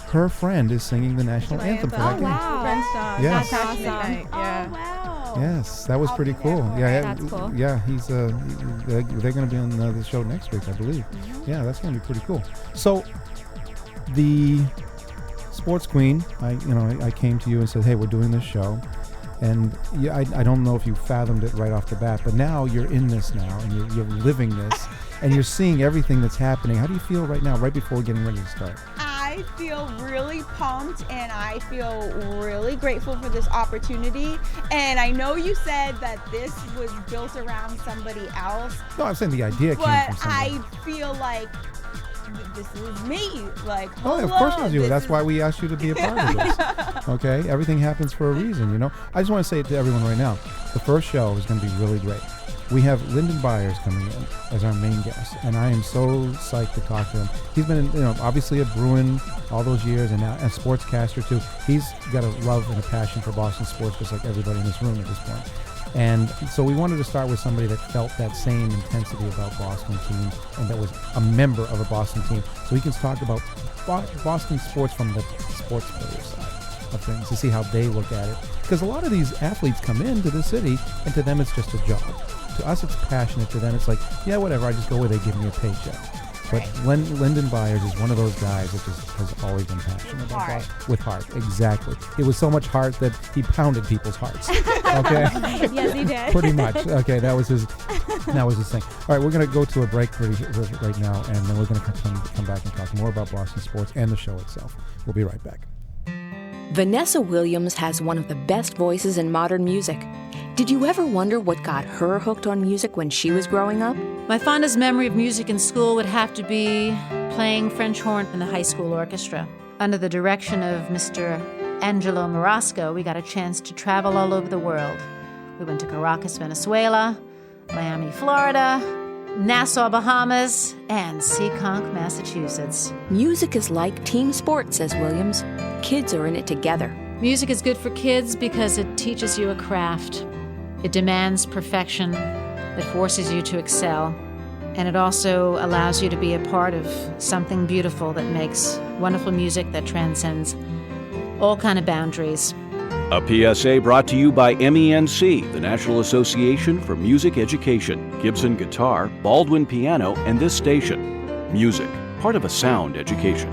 her friend is singing the national anthem for that game. Wow. Yes. That's awesome. Yeah. Oh, wow. Yes, that was pretty cool. That's cool. Yeah, he's they're going to be on the show next week, I believe. Mm-hmm. Yeah, that's going to be pretty cool. So the Sports Queen, I came to you and said, hey, we're doing this show. And I don't know if you fathomed it right off the bat, but now you're in this now, and you're living this, and you're seeing everything that's happening. How do you feel right now, right before getting ready to start? I feel really pumped, and I feel really grateful for this opportunity. And I know you said that this was built around somebody else. No, I'm saying the idea came from somebody. But I feel like this is me. Like, oh, of course it was you. That's why we asked you to be a part of this. Okay, everything happens for a reason, you know. I just want to say it to everyone right now. The first show is going to be really great. We have Lyndon Byers coming in as our main guest, and I am so psyched to talk to him. He's been, obviously a Bruin all those years, and now a sportscaster too. He's got a love and a passion for Boston sports, just like everybody in this room at this point. And so we wanted to start with somebody that felt that same intensity about Boston team and that was a member of a Boston team. So we can talk about Boston sports from the sports player side of things to see how they look at it. Because a lot of these athletes come into the city and to them it's just a job. To us it's passionate. To them it's like, yeah, whatever, I just go where they give me a paycheck. But Lyndon Byers is one of those guys that just has always been passionate about Boston. With heart, exactly. It was so much heart that he pounded people's hearts. Okay? Yes, he did. Pretty much. Okay, that was his thing. All right, we're going to go to a break right now, and then we're going to come back and talk more about Boston sports and the show itself. We'll be right back. Vanessa Williams has one of the best voices in modern music. Did you ever wonder what got her hooked on music when she was growing up? My fondest memory of music in school would have to be playing French horn in the high school orchestra. Under the direction of Mr. Angelo Marasco, we got a chance to travel all over the world. We went to Caracas, Venezuela, Miami, Florida, Nassau, Bahamas, and Seekonk, Massachusetts. Music is like team sports, says Williams. Kids are in it together. Music is good for kids because it teaches you a craft. It demands perfection. It forces you to excel. And it also allows you to be a part of something beautiful that makes wonderful music that transcends all kind of boundaries. A PSA brought to you by MENC, the National Association for Music Education, Gibson Guitar, Baldwin Piano, and this station. Music, part of a sound education.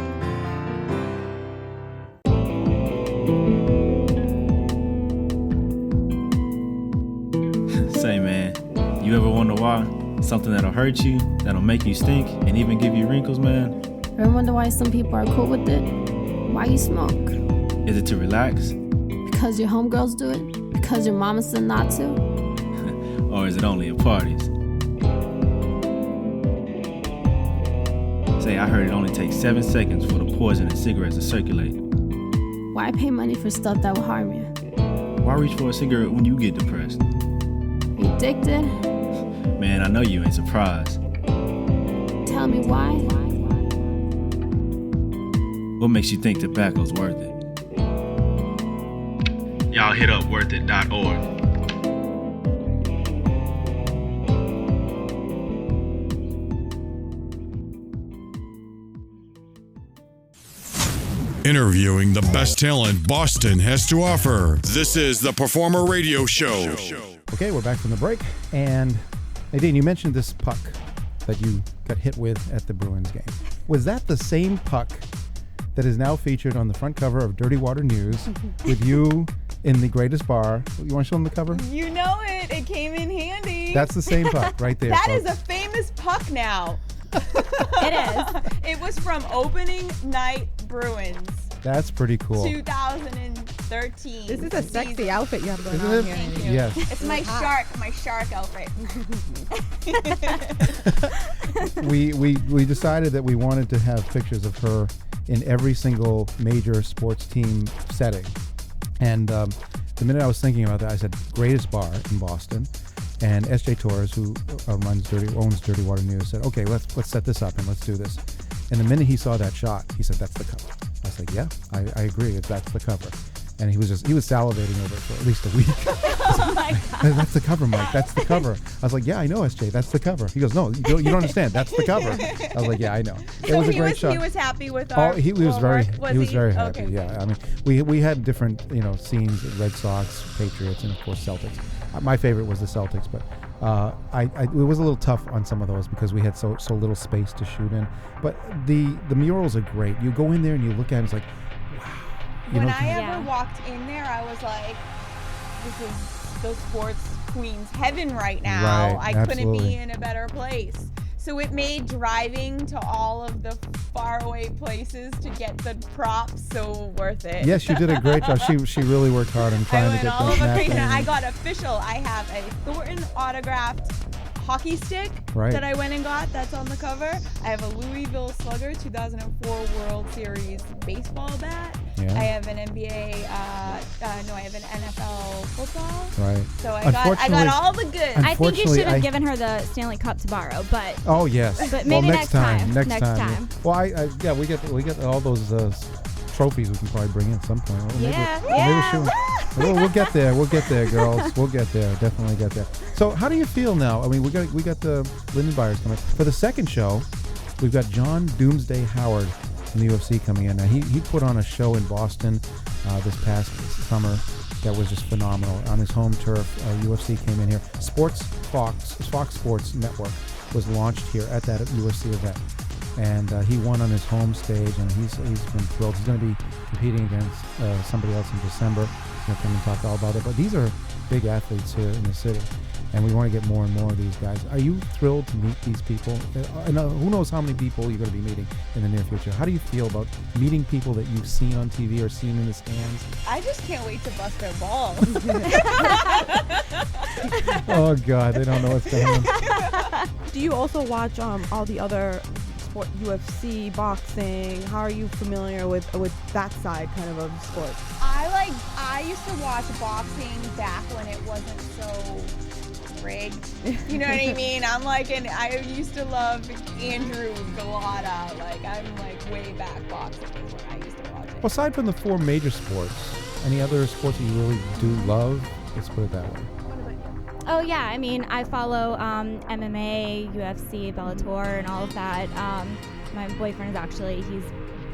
Say, man, you ever wonder why? Something that'll hurt you, that'll make you stink, and even give you wrinkles, man? Ever wonder why some people are cool with it? Why you smoke? Is it to relax? Because your homegirls do it? Because your mama said not to? Or is it only at parties? Say, I heard it only takes 7 seconds for the poison in cigarettes to circulate. Why pay money for stuff that will harm you? Why reach for a cigarette when you get depressed? You addicted? Man, I know you ain't surprised. Tell me why? What makes you think tobacco's worth it? Y'all hit up worthit.org. Interviewing the best talent Boston has to offer. This is the Performer Radio Show. Okay, we're back from the break. And Nadine, you mentioned this puck that you got hit with at the Bruins game. Was that the same puck that is now featured on the front cover of Dirty Water News with you in the greatest bar? You want to show them the cover? You know it. It came in handy. That's the same puck right there. That is a famous puck now. It is. It was from opening night Bruins. That's pretty cool. 2013. This is a sexy outfit you have going Isn't on it? here. Thank you. Yes. It's my shark outfit. we decided that we wanted to have pictures of her in every single major sports team setting. And the minute I was thinking about that, I said, greatest bar in Boston. And S.J. Torres, who owns Dirty Water News, said, okay, let's set this up and let's do this. And the minute he saw that shot, he said, that's the cover. I was like, yeah, I agree. That's the cover. And he was salivating over it for at least a week. Oh my God. That's the cover, Mike. That's the cover. I was like, yeah, I know, SJ. That's the cover. He goes, no, you don't understand. That's the cover. I was like, yeah, I know. It was a great shot. He was happy with our he was very happy. Okay. Yeah, I mean, we had different scenes: Red Sox, Patriots, and of course Celtics. My favorite was the Celtics, but it was a little tough on some of those because we had so little space to shoot in. But the murals are great. You go in there and you look at it, it's like, wow. When I ever walked in there, I was like, this is the sports queen's heaven right now. Right, I couldn't be in a better place. So it made driving to all of the faraway places to get the props so worth it. Yes, you did a great job. She really worked hard on trying to get all those over napkins. I got official. I have a Thornton autographed hockey stick that I went and got that's on the cover. I have a Louisville Slugger 2004 World Series baseball bat. Yeah. I have an NBA, I have an NFL football. Right. So I got all the goods. I think you should have given her the Stanley Cup to borrow, but. Oh yes. But maybe next time. Next time. Well, we get all those trophies we can probably bring in at some point. Well, we'll get there. We'll get there, girls. We'll get there. Definitely get there. So, how do you feel now? I mean, we got the Linden Byers coming for the second show. We've got John Doomsday Howard from the UFC coming in. Now, he put on a show in Boston this past summer that was just phenomenal on his home turf. UFC came in here. Fox Sports Network was launched here at that UFC event. And he won on his home stage, and he's been thrilled. He's going to be competing against somebody else in December. He's going to come and talk all about it. But these are big athletes here in the city, and we want to get more and more of these guys. Are you thrilled to meet these people? And who knows how many people you're going to be meeting in the near future? How do you feel about meeting people that you've seen on TV or seen in the stands? I just can't wait to bust their balls. Oh, God, they don't know what's going on. Do you also watch all the other UFC, boxing? How are you familiar with that side kind of sport? I used to watch boxing back when it wasn't so rigged. You know what I mean? I used to love Andrew Galata. I'm way back boxing is when I used to watch it. Well, aside from the four major sports, any other sports that you really do love? Let's put it that way. Oh yeah, I mean, I follow MMA, UFC, Bellator, and all of that. My boyfriend he's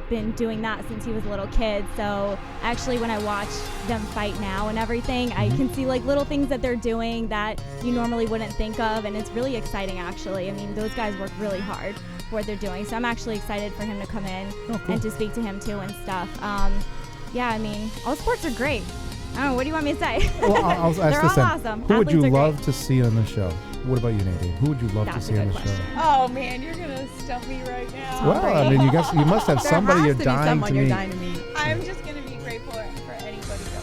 been doing that since he was a little kid. So actually, when I watch them fight now and everything, I can see little things that they're doing that you normally wouldn't think of, and it's really exciting. Actually, I mean, those guys work really hard for what they're doing. So I'm actually excited for him to come in and to speak to him too and stuff. Yeah, I mean, all sports are great. I don't know, what do you want me to say? Well, I'll ask They're this all then. awesome. Who would you Athletes are love great. to see on the show? What about you, Nadine? Who would you love to see on the show? Oh man, you're gonna stump me right now. Well, I mean, you must have somebody you're dying to meet. I'm just gonna be grateful for anybody going.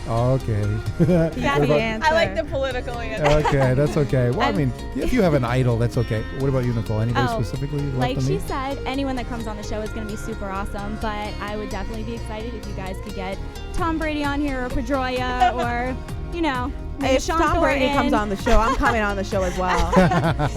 Okay. That's the answer. I like the political answer. Okay, that's okay. Well, I mean, if you have an idol, that's okay. What about you, Nicole? Anybody specifically you'd love like to she meet? said, anyone that comes on the show is going to be super awesome, but I would definitely be excited if you guys could get Tom Brady on here or Pedroia or, maybe If Sean Tom Brady Thornton. comes on the show, I'm coming on the show as well.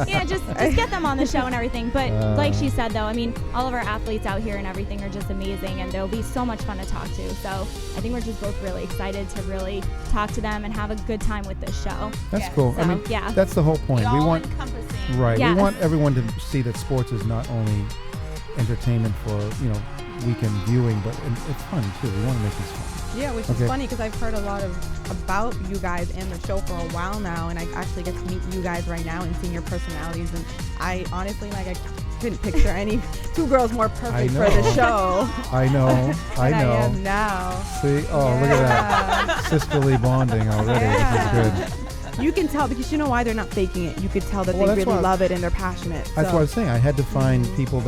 Yeah, just get them on the show and everything. But like she said, though, I mean, all of our athletes out here and everything are just amazing, and they'll be so much fun to talk to. So I think we're just both really excited to really talk to them and have a good time with this show. That's cool. So, I mean, yeah. that's the whole point. We want right. Yes. We want everyone to see that sports is not only entertainment for weekend viewing, but it's fun too. We want to make this fun. Yeah, which is funny because I've heard a lot about you guys and the show for a while now, and I actually get to meet you guys right now and seeing your personalities, and I honestly I couldn't picture any two girls more perfect for the show. I know. I am now. See, look at that sisterly bonding already. This is good. You can tell because you know why they're not faking it. You could tell that they really love it and they're passionate. That's what I was saying. I had to find people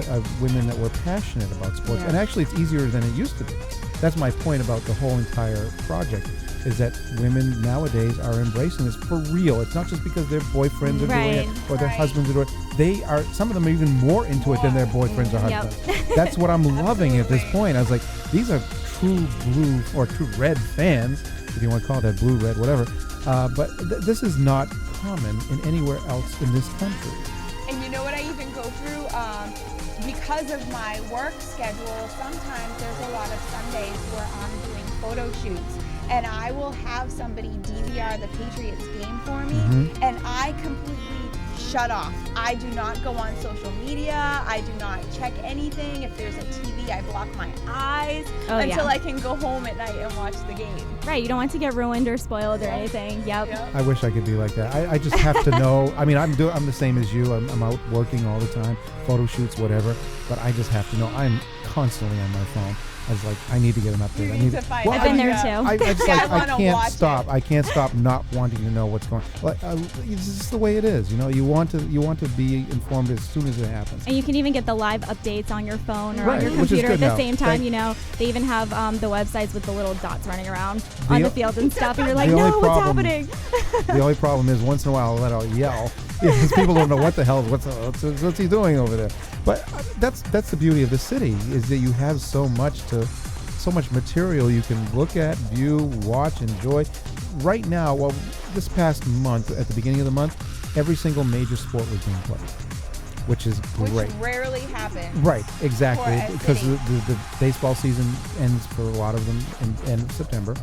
women that were passionate about sports, and actually, it's easier than it used to be. That's my point about the whole entire project, is that women nowadays are embracing this for real. It's not just because their boyfriends are doing it or their husbands are doing it. They are, some of them are even more into it than their boyfriends or husbands. That's what I'm loving at this point. I was like, these are true blue or true red fans, if you want to call that blue, red, whatever. But this is not common in anywhere else in this country. And you know what I even go through? Because of my work schedule, sometimes there's a lot of Sundays where I'm doing photo shoots, and I will have somebody DVR the Patriots game for me, and I completely shut off. I do not go on social media. I do not check anything. If there's a TV, I block my eyes until I can go home at night and watch the game. Right, you don't want to get ruined or spoiled or anything. Yep. I wish I could be like that. I just have to know. I mean, I'm the same as you. I'm out working all the time, photo shoots, whatever. But I just have to know. I'm constantly on my phone. I was like, I need to get an update. You need to find I've been there too. I can't stop. I can't stop not wanting to know what's going on. It's just the way it is. You want to be informed as soon as it happens. And you can even get the live updates on your phone or on your which is computer good at the now. same time. They even have the websites with the little dots running around on the field and stuff. And you're like, no, what's happening? The only problem is once in a while I'll let out yell. Because people don't know what the hell, what's he doing over there. But that's the beauty of the city, is that you have so much material you can look at, view, watch, enjoy. Right now, well, this past month, at the beginning of the month, every single major sport was being played, which is great. Which rarely happens. Right, exactly, because the baseball season ends for a lot of them in end of September.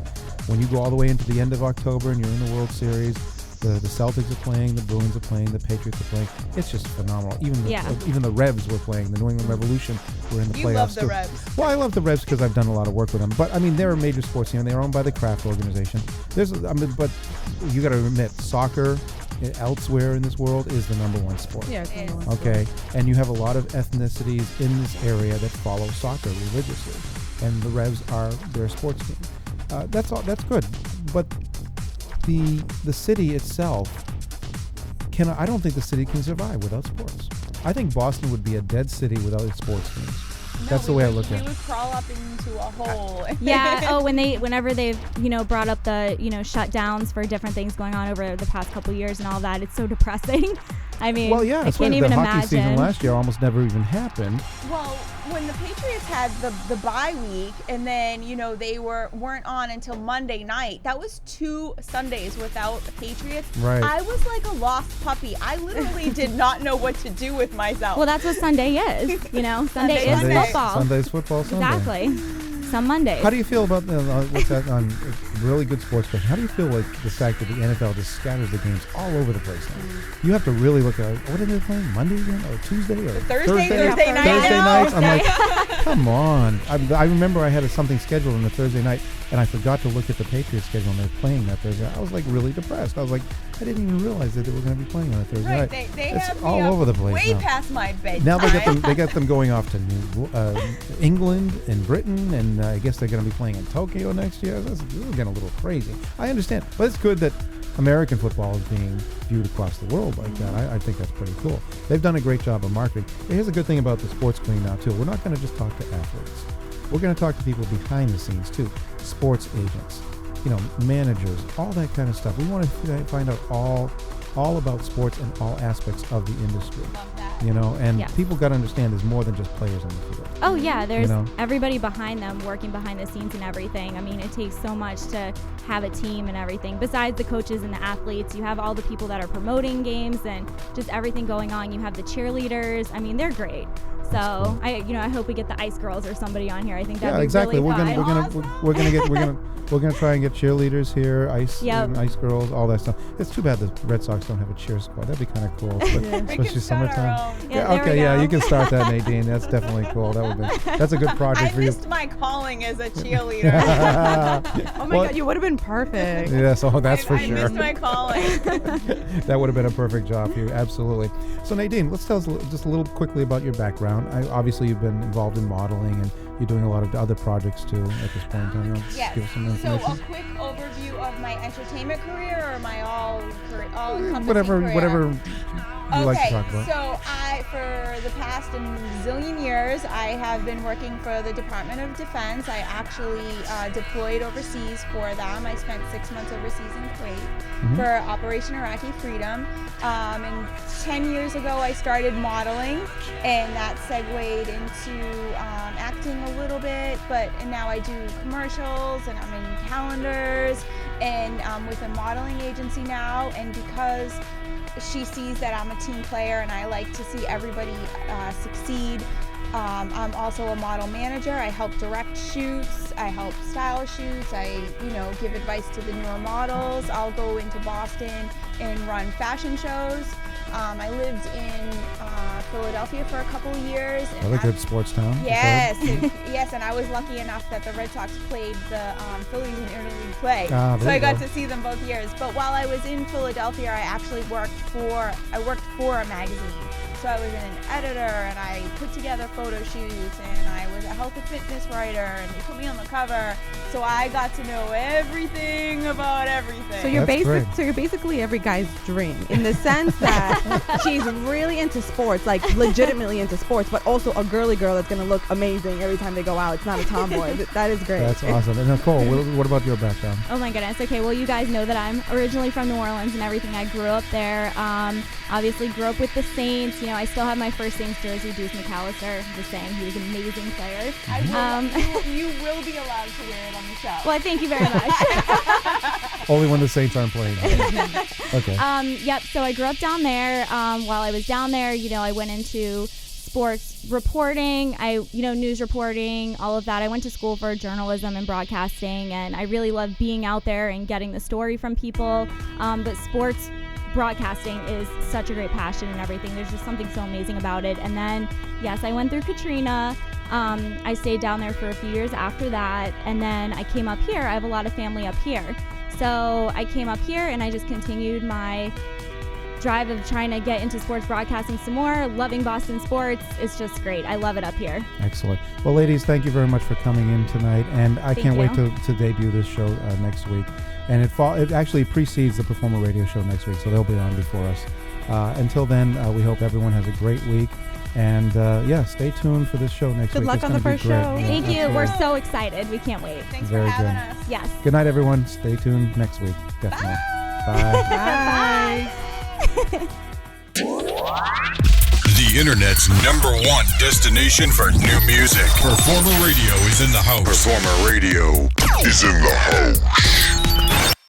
When you go all the way into the end of October and you're in the World Series, the Celtics are playing, the Bruins are playing, the Patriots are playing. It's just phenomenal. Even the Revs were playing. The New England Revolution were in the playoffs. You love the Revs. Well, I love the Revs because I've done a lot of work with them. But I mean, they're a major sports team. They're owned by the Kraft organization. But you got to admit, soccer elsewhere in this world is the number one sport. Yeah, it's number one. Okay, and you have a lot of ethnicities in this area that follow soccer religiously, and the Revs are their sports team. That's all. That's good, but the city itself I don't think the city can survive without sports. I think Boston would be a dead city without its sports teams. That's the way I look at it. We would crawl up into a hole. Yeah. Whenever they've brought up the shutdowns for different things going on over the past couple of years and all that, it's so depressing. I mean, well, yeah, I can't even the imagine. Hockey season last year almost never even happened. Well, when the Patriots had the bye week, and then they weren't on until Monday night. That was 2 Sundays without the Patriots. Right. I was like a lost puppy. I literally did not know what to do with myself. Well, that's what Sunday is. Sunday is football. Sunday's football. Sunday. Exactly. Some Mondays. How do you feel about what's that on really good sports question? How do you feel like the fact that the NFL just scatters the games all over the place now? You have to really look at what are they playing, Monday again or Tuesday or Thursday night. Thursday nights. I'm like, come on. I remember I had something scheduled on the Thursday night, and I forgot to look at the Patriots schedule, and they're playing that Thursday. I was like really depressed. I was like, I didn't even realize that they were going to be playing on a Thursday night. They it's have all over the place way now. past my bedtime. Now they got them going off to England and Britain, and I guess they're going to be playing in Tokyo next year. This is getting a little crazy. I understand, but it's good that American football is being viewed across the world like that. I think that's pretty cool. They've done a great job of marketing. Here's a good thing about the sports queen now too. We're not going to just talk to athletes. We're going to talk to people behind the scenes too. Sports agents, managers, all that kind of stuff. We want to find out all about sports and all aspects of the industry. And people got to understand there's more than just players on the field. Oh yeah, there's everybody behind them working behind the scenes and everything. I mean, it takes so much to have a team and everything. Besides the coaches and the athletes, you have all the people that are promoting games and just everything going on. You have the cheerleaders. I mean, they're great. So I hope we get the Ice Girls or somebody on here. I think that'd be really fun. We're gonna try and get cheerleaders here, ice girls, all that stuff. It's too bad the Red Sox don't have a cheer squad. That'd be kind of cool, especially summertime. You can start that, Nadine. That's definitely cool. That's a good project for you. I missed my calling as a cheerleader. Oh my God, you would have been perfect. Yes, that's for sure. I missed my calling. That would have been a perfect job for you, absolutely. So Nadine, let's tell us just a little quickly about your background. Obviously, you've been involved in modeling, and you're doing a lot of other projects too at this point in time. Yes. Give us some information. So a quick overview of my entertainment career, or my all-encompassing whatever career? you like to talk about. So for the past zillion years, I have been working for the Department of Defense. I actually deployed overseas for them. I spent 6 months overseas in Kuwait for Operation Iraqi Freedom. And 10 years ago, I started modeling, and that segued into acting a little bit. And now I do commercials, and I'm in calendars, and I'm with a modeling agency now. And because she sees that I'm a team player and I like to see everybody succeed. I'm also a model manager. I help direct shoots. I help style shoots. I, give advice to the newer models. I'll go into Boston and run fashion shows. I lived in Philadelphia for a couple of years. Another good sports town. Yes, yes, and I was lucky enough that the Red Sox played the Phillies in interleague play, so I got to see them both years. But while I was in Philadelphia, I actually worked for a magazine. So I was an editor, and I put together photo shoots, and I was a health and fitness writer, and they put me on the cover. So I got to know everything about everything. So you're basically every guy's dream, in the sense that she's really into sports, like legitimately into sports, but also a girly girl that's gonna look amazing every time they go out. It's not a tomboy. That is great. That's awesome. And Nicole, what about your background? Oh my goodness. Okay, well, you guys know that I'm originally from New Orleans and everything. I grew up there. Obviously grew up with the Saints. You know, I still have my first Saints jersey, Deuce McAllister. Just saying, he was an amazing player. You will be allowed to wear it on the show. Well, thank you very much. Only when the Saints aren't playing. Okay. Yep. So I grew up down there. While I was down there, you know, I went into sports reporting, news reporting, all of that. I went to school for journalism and broadcasting, and I really love being out there and getting the story from people. But sports broadcasting is such a great passion and everything. There's just something so amazing about it. And then, yes, I went through Katrina. I stayed down there for a few years after that, and then I came up here. I have a lot of family up here. So I came up here, and I just continued my drive of trying to get into sports broadcasting some more, loving Boston sports. It's just great. I love it up here. Excellent. Well, ladies, thank you very much for coming in tonight, and I can't wait to debut this show next week. And it actually precedes the Performer Radio Show next week, so they'll be on before us. Until then, we hope everyone has a great week. And stay tuned for this show next week. Good luck on the first show. Yeah, Thank you. absolutely. We're so excited. We can't wait. Thanks Very for having good. us. Yes. Good night, everyone. Stay tuned next week. Definitely. Bye. The Internet's #1 destination for new music. Performer Radio is in the house. Performer Radio is in the house.